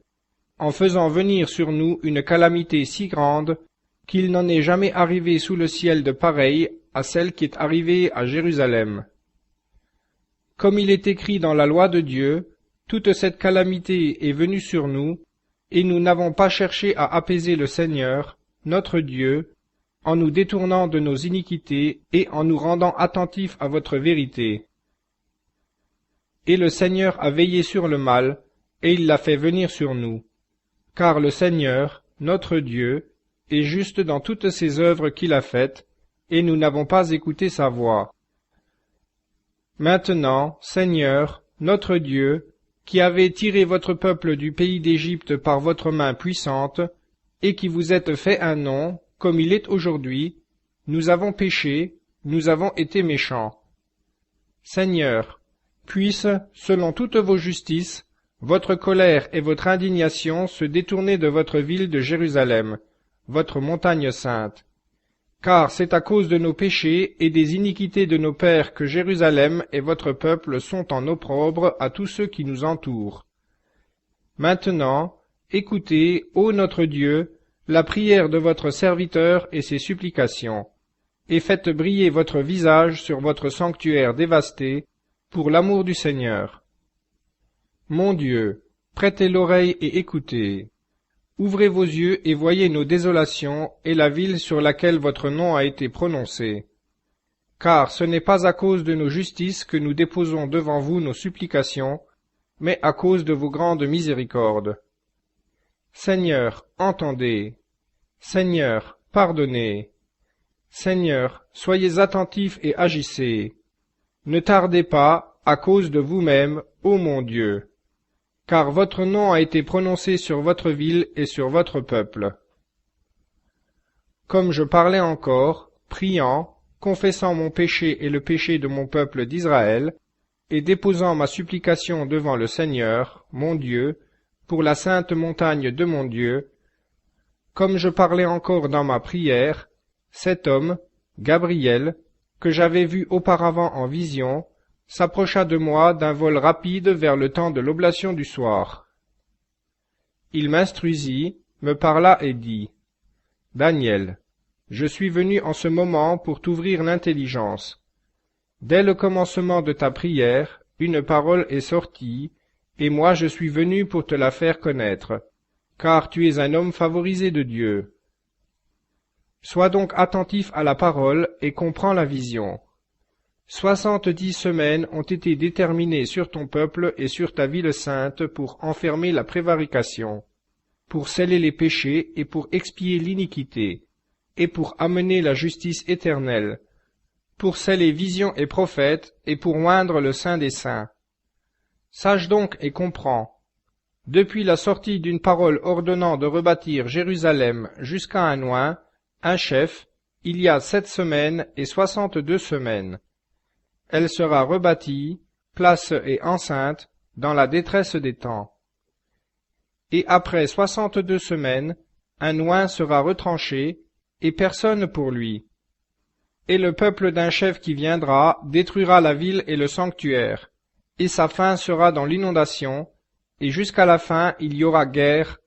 en faisant venir sur nous une calamité si grande qu'il n'en est jamais arrivé sous le ciel de pareille à celle qui est arrivée à Jérusalem. Comme il est écrit dans la loi de Dieu, toute cette calamité est venue sur nous, et nous n'avons pas cherché à apaiser le Seigneur, notre Dieu, en nous détournant de nos iniquités et en nous rendant attentifs à votre vérité. Et le Seigneur a veillé sur le mal, et il l'a fait venir sur nous. Car le Seigneur, notre Dieu, est juste dans toutes ses œuvres qu'il a faites, et nous n'avons pas écouté sa voix. Maintenant, Seigneur, notre Dieu, qui avez tiré votre peuple du pays d'Égypte par votre main puissante, et qui vous êtes fait un nom, comme il est aujourd'hui, nous avons péché, nous avons été méchants. Seigneur, puisse, selon toutes vos justices, votre colère et votre indignation se détourner de votre ville de Jérusalem, votre montagne sainte. Car c'est à cause de nos péchés et des iniquités de nos pères que Jérusalem et votre peuple sont en opprobre à tous ceux qui nous entourent. Maintenant, écoutez, ô notre Dieu, la prière de votre serviteur et ses supplications, et faites briller votre visage sur votre sanctuaire dévasté, pour l'amour du Seigneur. Mon Dieu, prêtez l'oreille et écoutez. Ouvrez vos yeux et voyez nos désolations et la ville sur laquelle votre nom a été prononcé. Car ce n'est pas à cause de nos justices que nous déposons devant vous nos supplications, mais à cause de vos grandes miséricordes. Seigneur, entendez. Seigneur, pardonnez. Seigneur, soyez attentifs et agissez. Ne tardez pas, à cause de vous-même, ô mon Dieu. Car votre nom a été prononcé sur votre ville et sur votre peuple. Comme je parlais encore, priant, confessant mon péché et le péché de mon peuple d'Israël, et déposant ma supplication devant le Seigneur, mon Dieu, pour la sainte montagne de mon Dieu, comme je parlais encore dans ma prière, cet homme, Gabriel, que j'avais vu auparavant en vision, s'approcha de moi d'un vol rapide vers le temps de l'oblation du soir. Il m'instruisit, me parla et dit, « Daniel, je suis venu en ce moment pour t'ouvrir l'intelligence. Dès le commencement de ta prière, une parole est sortie, et moi je suis venu pour te la faire connaître, car tu es un homme favorisé de Dieu. Sois donc attentif à la parole et comprends la vision. 70 semaines ont été déterminées sur ton peuple et sur ta ville sainte pour enfermer la prévarication, pour sceller les péchés et pour expier l'iniquité, et pour amener la justice éternelle, pour sceller visions et prophètes et pour oindre le Saint des Saints. Sache donc et comprends. Depuis la sortie d'une parole ordonnant de rebâtir Jérusalem jusqu'à un oint, un chef, il y a 7 semaines et 62 semaines. Elle sera rebâtie, place et enceinte, dans la détresse des temps. Et après 62 semaines, un oint sera retranché, et personne pour lui. Et le peuple d'un chef qui viendra détruira la ville et le sanctuaire, et sa fin sera dans l'inondation, et jusqu'à la fin il y aura guerre,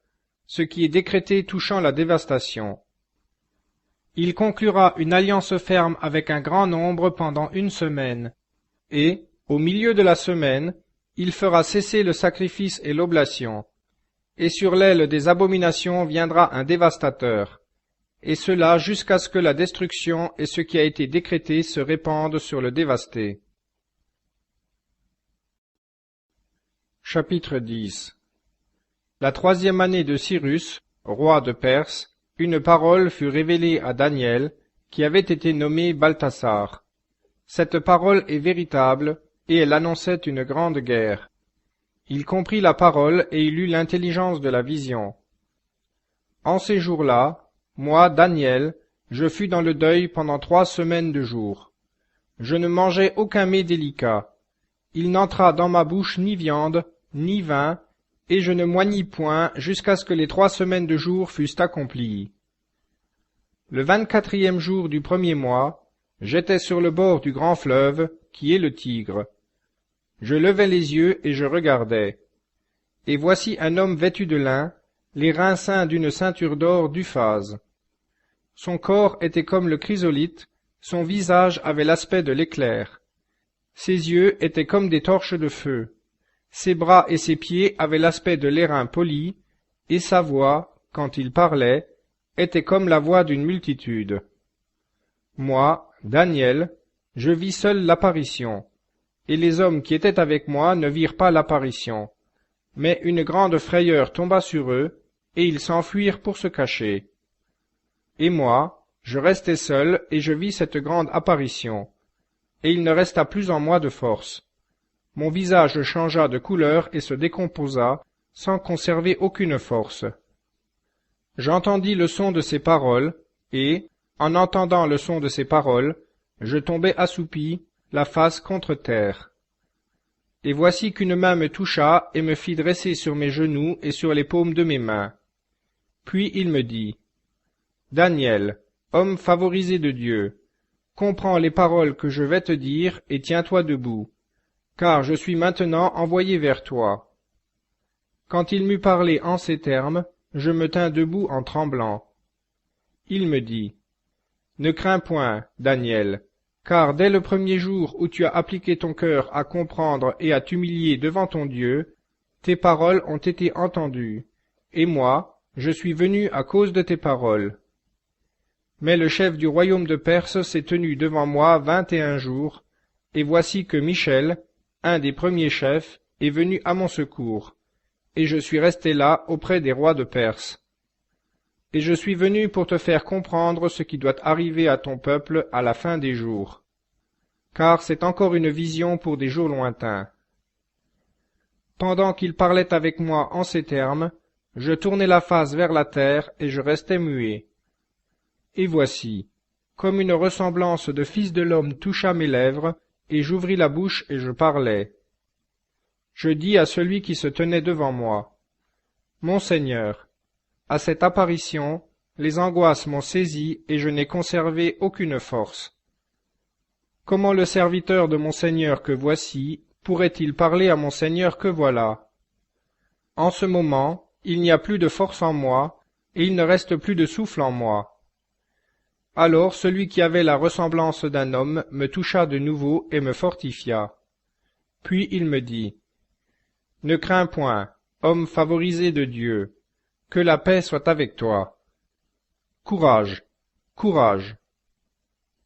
ce qui est décrété touchant la dévastation. Il conclura une alliance ferme avec un grand nombre pendant 1 semaine, et, au milieu de la semaine, il fera cesser le sacrifice et l'oblation, et sur l'aile des abominations viendra un dévastateur, et cela jusqu'à ce que la destruction et ce qui a été décrété se répandent sur le dévasté. Chapitre 10. la 3e année de Cyrus, roi de Perse, une parole fut révélée à Daniel, qui avait été nommé Balthasar. Cette parole est véritable, et elle annonçait une grande guerre. Il comprit la parole et il eut l'intelligence de la vision. En ces jours-là, moi, Daniel, je fus dans le deuil pendant 3 semaines de jours. Je ne mangeai aucun mets délicat. Il n'entra dans ma bouche ni viande, ni vin, et je ne moignis point jusqu'à ce que les 3 semaines de jours fussent accomplies. Le 24e jour du 1er mois, j'étais sur le bord du grand fleuve, qui est le Tigre. Je levai les yeux et je regardai. Et voici un homme vêtu de lin, les reins ceints d'une ceinture d'or d'Uphase. Son corps était comme le chrysolite, son visage avait l'aspect de l'éclair. Ses yeux étaient comme des torches de feu. Ses bras et ses pieds avaient l'aspect de l'airain poli, et sa voix, quand il parlait, était comme la voix d'une multitude. Moi, Daniel, je vis seul l'apparition, et les hommes qui étaient avec moi ne virent pas l'apparition. Mais une grande frayeur tomba sur eux, et ils s'enfuirent pour se cacher. Et moi, je restai seul, et je vis cette grande apparition, et il ne resta plus en moi de force. Mon visage changea de couleur et se décomposa, sans conserver aucune force. J'entendis le son de ses paroles, et, en entendant le son de ses paroles, je tombai assoupi, la face contre terre. Et voici qu'une main me toucha et me fit dresser sur mes genoux et sur les paumes de mes mains. Puis il me dit, « Daniel, homme favorisé de Dieu, comprends les paroles que je vais te dire et tiens-toi debout, car je suis maintenant envoyé vers toi. » Quand il m'eut parlé en ces termes, je me tins debout en tremblant. Il me dit, « Ne crains point, Daniel, car dès le 1er jour où tu as appliqué ton cœur à comprendre et à t'humilier devant ton Dieu, tes paroles ont été entendues, et moi, je suis venu à cause de tes paroles. Mais le chef du royaume de Perse s'est tenu devant moi 21 jours, et voici que Michel, un des premiers chefs, est venu à mon secours, et je suis resté là auprès des rois de Perse. Et je suis venu pour te faire comprendre ce qui doit arriver à ton peuple à la fin des jours, car c'est encore une vision pour des jours lointains. » Pendant qu'il parlait avec moi en ces termes, je tournai la face vers la terre et je restai muet. Et voici, comme une ressemblance de Fils de l'homme toucha mes lèvres, et j'ouvris la bouche et je parlais. Je dis à celui qui se tenait devant moi, « Mon Seigneur, à cette apparition, les angoisses m'ont saisi et je n'ai conservé aucune force. Comment le serviteur de mon Seigneur que voici pourrait-il parler à mon Seigneur que voilà? En ce moment, il n'y a plus de force en moi, et il ne reste plus de souffle en moi. » Alors celui qui avait la ressemblance d'un homme me toucha de nouveau et me fortifia. Puis il me dit, « Ne crains point, homme favorisé de Dieu, que la paix soit avec toi. Courage, courage. »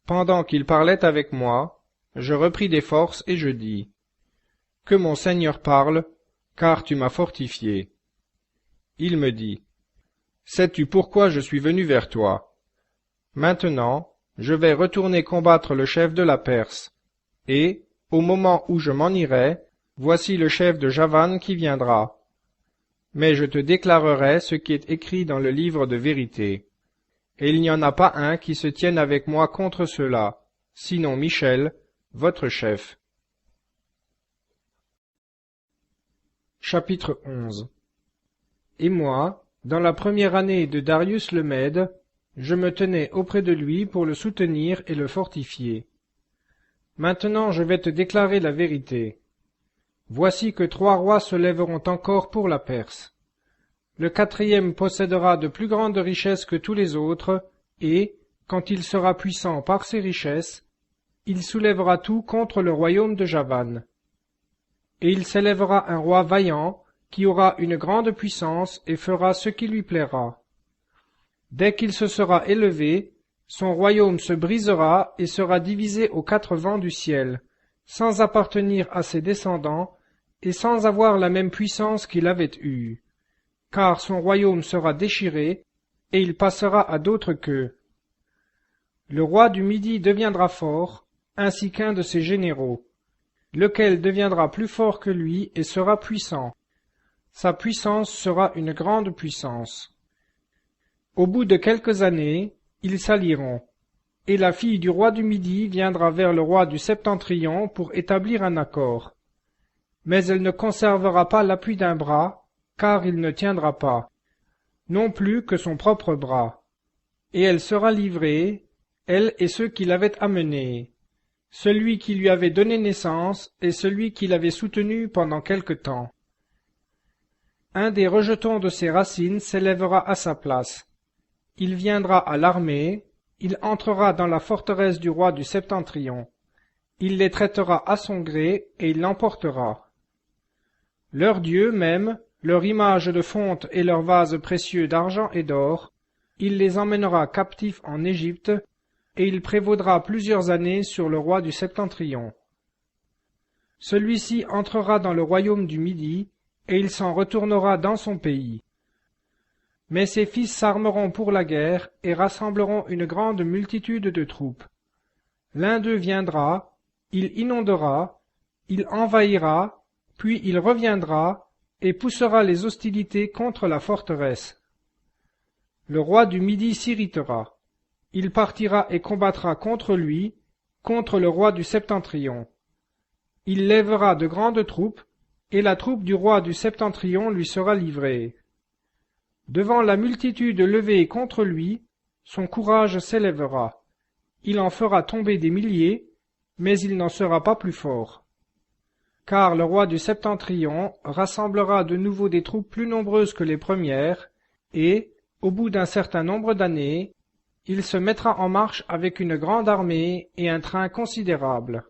Pendant qu'il parlait avec moi, je repris des forces et je dis, « Que mon Seigneur parle, car tu m'as fortifié. » Il me dit, « Sais-tu pourquoi je suis venu vers toi? Maintenant, je vais retourner combattre le chef de la Perse, et, au moment où je m'en irai, voici le chef de Javan qui viendra. Mais je te déclarerai ce qui est écrit dans le livre de vérité. Et il n'y en a pas un qui se tienne avec moi contre cela, sinon Michel, votre chef. » Chapitre 11. Et moi, dans la première année de Darius le Mède, je me tenais auprès de lui pour le soutenir et le fortifier. Maintenant je vais te déclarer la vérité. Voici que 3 rois se lèveront encore pour la Perse. Le 4e possédera de plus grandes richesses que tous les autres, et, quand il sera puissant par ses richesses, il soulèvera tout contre le royaume de Javan. Et il s'élèvera un roi vaillant, qui aura une grande puissance et fera ce qui lui plaira. Dès qu'il se sera élevé, son royaume se brisera et sera divisé aux 4 vents du ciel, sans appartenir à ses descendants et sans avoir la même puissance qu'il avait eue. car son royaume sera déchiré, et il passera à d'autres queues. Le roi du Midi deviendra fort, ainsi qu'un de ses généraux, lequel deviendra plus fort que lui et sera puissant. Sa puissance sera une grande puissance. Au bout de quelques années, ils s'allieront, et la fille du roi du Midi viendra vers le roi du Septentrion pour établir un accord. Mais elle ne conservera pas l'appui d'un bras, car il ne tiendra pas, non plus que son propre bras. Et elle sera livrée, elle et ceux qui l'avaient amenée, celui qui lui avait donné naissance et celui qui l'avait soutenu pendant quelque temps. Un des rejetons de ses racines s'élèvera à sa place. Il viendra à l'armée, il entrera dans la forteresse du roi du Septentrion. Il les traitera à son gré et il l'emportera. Leur Dieu même, leur image de fonte et leurs vases précieux d'argent et d'or, il les emmènera captifs en Égypte, et il prévaudra plusieurs années sur le roi du Septentrion. Celui-ci entrera dans le royaume du Midi, et il s'en retournera dans son pays. Mais ses fils s'armeront pour la guerre, et rassembleront une grande multitude de troupes. L'un d'eux viendra, il inondera, il envahira, puis il reviendra, et poussera les hostilités contre la forteresse. Le roi du Midi s'irritera. Il partira et combattra contre lui, contre le roi du Septentrion. Il lèvera de grandes troupes, et la troupe du roi du Septentrion lui sera livrée. Devant la multitude levée contre lui, son courage s'élèvera. Il en fera tomber des milliers, mais il n'en sera pas plus fort. Car le roi du Septentrion rassemblera de nouveau des troupes plus nombreuses que les premières, et, au bout d'un certain nombre d'années, il se mettra en marche avec une grande armée et un train considérable.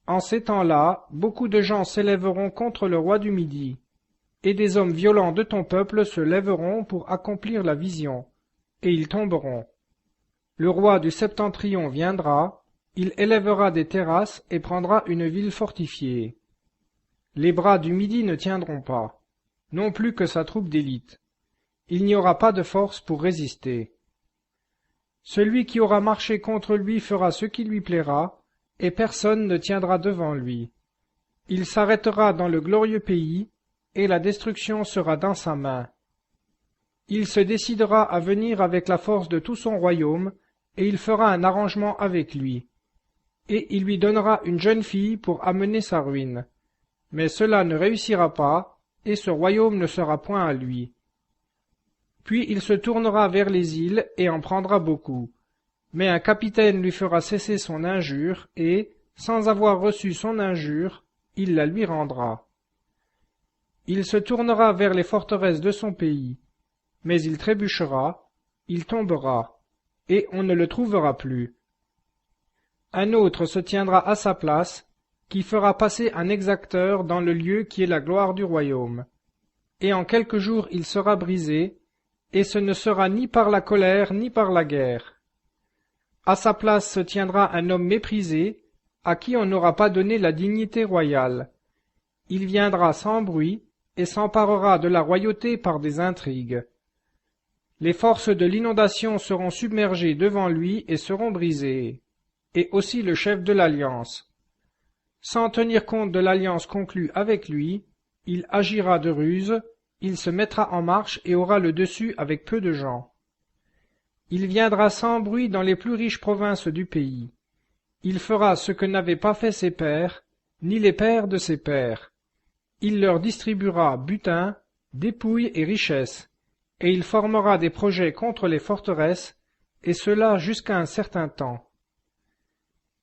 En ces temps-là, beaucoup de gens s'élèveront contre le roi du Midi, et des hommes violents de ton peuple se lèveront pour accomplir la vision, et ils tomberont. Le roi du Septentrion viendra, il élèvera des terrasses et prendra une ville fortifiée. Les bras du Midi ne tiendront pas, non plus que sa troupe d'élite. Il n'y aura pas de force pour résister. Celui qui aura marché contre lui fera ce qui lui plaira, et personne ne tiendra devant lui. Il s'arrêtera dans le glorieux pays, et la destruction sera dans sa main. Il se décidera à venir avec la force de tout son royaume, et il fera un arrangement avec lui. Et il lui donnera une jeune fille pour amener sa ruine. Mais cela ne réussira pas, et ce royaume ne sera point à lui. Puis il se tournera vers les îles et en prendra beaucoup. Mais un capitaine lui fera cesser son injure et, sans avoir reçu son injure, il la lui rendra. Il se tournera vers les forteresses de son pays, mais il trébuchera, il tombera, et on ne le trouvera plus. Un autre se tiendra à sa place, qui fera passer un exacteur dans le lieu qui est la gloire du royaume. Et en quelques jours il sera brisé, et ce ne sera ni par la colère ni par la guerre. À sa place se tiendra un homme méprisé, à qui on n'aura pas donné la dignité royale. Il viendra sans bruit, et s'emparera de la royauté par des intrigues. Les forces de l'inondation seront submergées devant lui et seront brisées, et aussi le chef de l'alliance. Sans tenir compte de l'alliance conclue avec lui, il agira de ruse, il se mettra en marche et aura le dessus avec peu de gens. Il viendra sans bruit dans les plus riches provinces du pays. Il fera ce que n'avaient pas fait ses pères, ni les pères de ses pères. Il leur distribuera butin, dépouilles et richesses, et il formera des projets contre les forteresses, et cela jusqu'à un certain temps.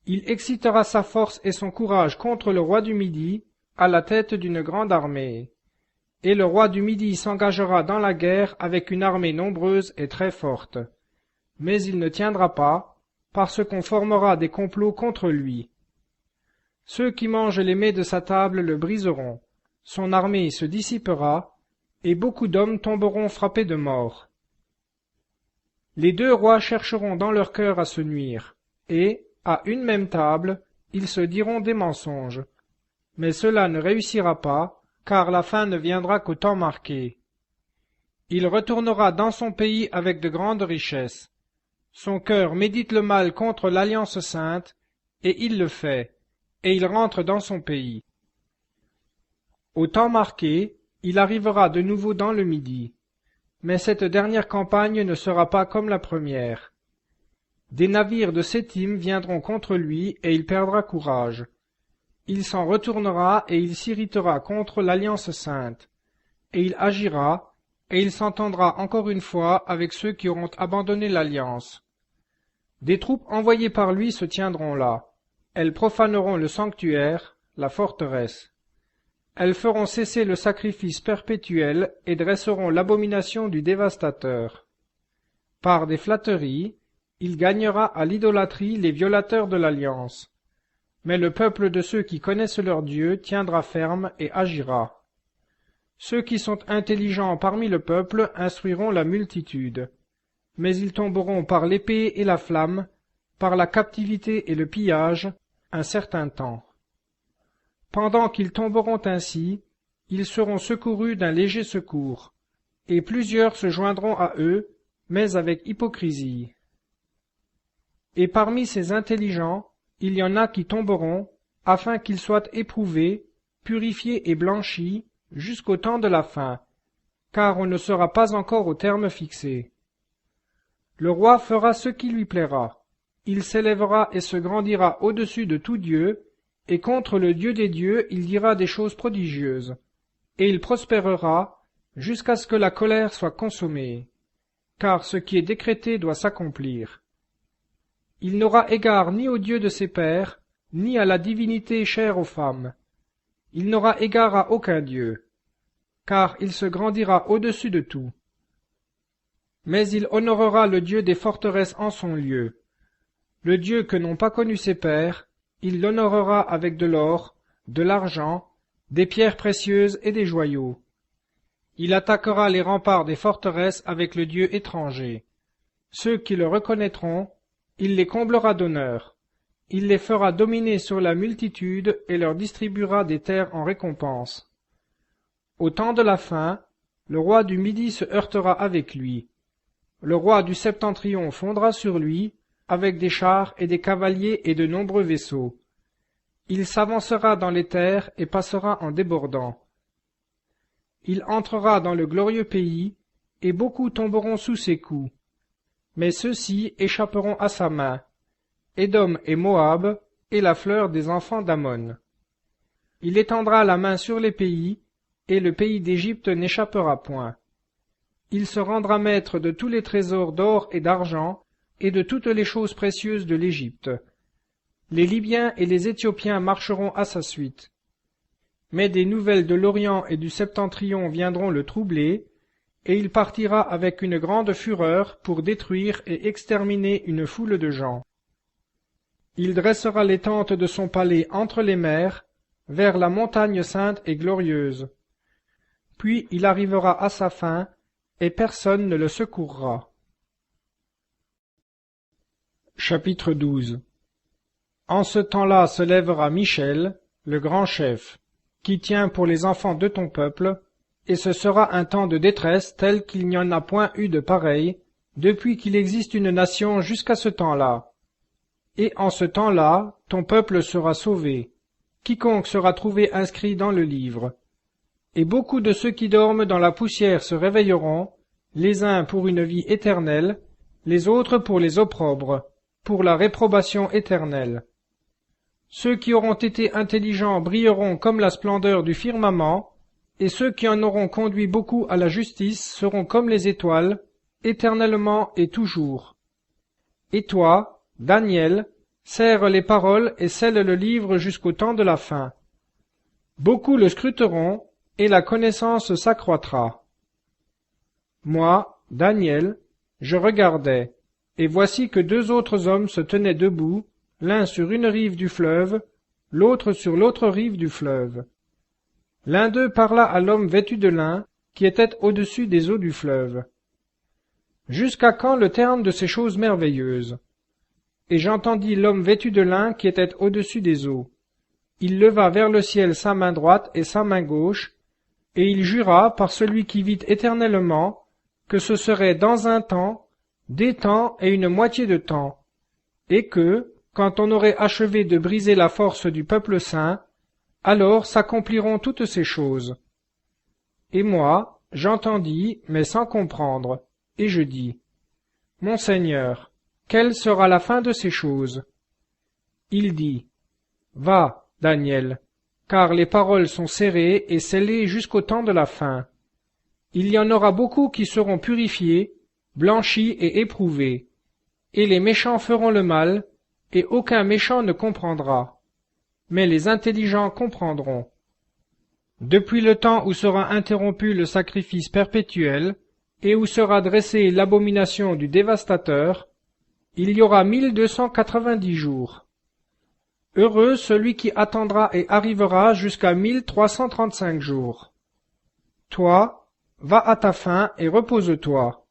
Il excitera sa force et son courage contre le roi du Midi, à la tête d'une grande armée. Et le roi du Midi s'engagera dans la guerre avec une armée nombreuse et très forte. Mais il ne tiendra pas, parce qu'on formera des complots contre lui. Ceux qui mangent les mets de sa table le briseront, son armée se dissipera, et beaucoup d'hommes tomberont frappés de mort. Les deux rois chercheront dans leur cœur à se nuire, et, à une même table, ils se diront des mensonges. Mais cela ne réussira pas, car la fin ne viendra qu'au temps marqué. Il retournera dans son pays avec de grandes richesses. Son cœur médite le mal contre l'alliance sainte, et il le fait, et il rentre dans son pays. Au temps marqué, il arrivera de nouveau dans le Midi. Mais cette dernière campagne ne sera pas comme la première. Des navires de Sétim viendront contre lui, et il perdra courage. Il s'en retournera, et il s'irritera contre l'alliance sainte. Et il agira, et il s'entendra encore une fois avec ceux qui auront abandonné l'alliance. Des troupes envoyées par lui se tiendront là. Elles profaneront le sanctuaire, la forteresse. Elles feront cesser le sacrifice perpétuel et dresseront l'abomination du dévastateur. Par des flatteries, il gagnera à l'idolâtrie les violateurs de l'alliance. Mais le peuple de ceux qui connaissent leur Dieu tiendra ferme et agira. Ceux qui sont intelligents parmi le peuple instruiront la multitude. Mais ils tomberont par l'épée et la flamme, par la captivité et le pillage, un certain temps. Pendant qu'ils tomberont ainsi, ils seront secourus d'un léger secours, et plusieurs se joindront à eux, mais avec hypocrisie. Et parmi ces intelligents, il y en a qui tomberont, afin qu'ils soient éprouvés, purifiés et blanchis, jusqu'au temps de la fin, car on ne sera pas encore au terme fixé. Le roi fera ce qui lui plaira. Il s'élèvera et se grandira au-dessus de tout Dieu, et contre le Dieu des dieux il dira des choses prodigieuses. Et il prospérera, jusqu'à ce que la colère soit consommée, car ce qui est décrété doit s'accomplir. Il n'aura égard ni au Dieu de ses pères, ni à la divinité chère aux femmes. Il n'aura égard à aucun Dieu, car il se grandira au-dessus de tout. Mais il honorera le Dieu des forteresses en son lieu. Le Dieu que n'ont pas connu ses pères, il l'honorera avec de l'or, de l'argent, des pierres précieuses et des joyaux. Il attaquera les remparts des forteresses avec le Dieu étranger. Ceux qui le reconnaîtront, il les comblera d'honneur. Il les fera dominer sur la multitude et leur distribuera des terres en récompense. Au temps de la fin, le roi du Midi se heurtera avec lui. Le roi du Septentrion fondra sur lui, avec des chars et des cavaliers et de nombreux vaisseaux. Il s'avancera dans les terres et passera en débordant. Il entrera dans le glorieux pays, et beaucoup tomberont sous ses coups. Mais ceux-ci échapperont à sa main, Édom et Moab, et la fleur des enfants d'Ammon. Il étendra la main sur les pays, et le pays d'Égypte n'échappera point. Il se rendra maître de tous les trésors d'or et d'argent, et de toutes les choses précieuses de l'Égypte. Les Libyens et les Éthiopiens marcheront à sa suite. Mais des nouvelles de l'Orient et du Septentrion viendront le troubler, et il partira avec une grande fureur pour détruire et exterminer une foule de gens. Il dressera les tentes de son palais entre les mers, vers la montagne sainte et glorieuse. Puis il arrivera à sa fin, et personne ne le secourra. Chapitre 12. En ce temps-là se lèvera Michel, le grand chef, qui tient pour les enfants de ton peuple, et ce sera un temps de détresse tel qu'il n'y en a point eu de pareil, depuis qu'il existe une nation jusqu'à ce temps-là. Et en ce temps-là, ton peuple sera sauvé, quiconque sera trouvé inscrit dans le livre. Et beaucoup de ceux qui dorment dans la poussière se réveilleront, les uns pour une vie éternelle, les autres pour les opprobres, pour la réprobation éternelle. Ceux qui auront été intelligents brilleront comme la splendeur du firmament, et ceux qui en auront conduit beaucoup à la justice seront comme les étoiles, éternellement et toujours. Et toi, Daniel, serre les paroles et scelle le livre jusqu'au temps de la fin. Beaucoup le scruteront, et la connaissance s'accroîtra. Moi, Daniel, je regardais, et voici que deux autres hommes se tenaient debout, l'un sur une rive du fleuve, l'autre sur l'autre rive du fleuve. L'un d'eux parla à l'homme vêtu de lin, qui était au-dessus des eaux du fleuve. Jusqu'à quand le terme de ces choses merveilleuses? Et j'entendis l'homme vêtu de lin qui était au-dessus des eaux. Il leva vers le ciel sa main droite et sa main gauche, et il jura par celui qui vit éternellement, que ce serait dans un temps, des temps et une moitié de temps, et que, quand on aurait achevé de briser la force du peuple saint, alors s'accompliront toutes ces choses. Et moi, j'entendis, mais sans comprendre, et je dis, Mon Seigneur, quelle sera la fin de ces choses? Il dit, Va, Daniel, car les paroles sont serrées et scellées jusqu'au temps de la fin. Il y en aura beaucoup qui seront purifiés, blanchis et éprouvés, et les méchants feront le mal, et aucun méchant ne comprendra. Mais les intelligents comprendront. Depuis le temps où sera interrompu le sacrifice perpétuel, et où sera dressée l'abomination du dévastateur, il y aura 1290 jours. Heureux celui qui attendra et arrivera jusqu'à 1335 jours. Toi, va à ta faim et repose-toi.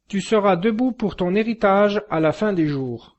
Tu seras debout pour ton héritage à la fin des jours.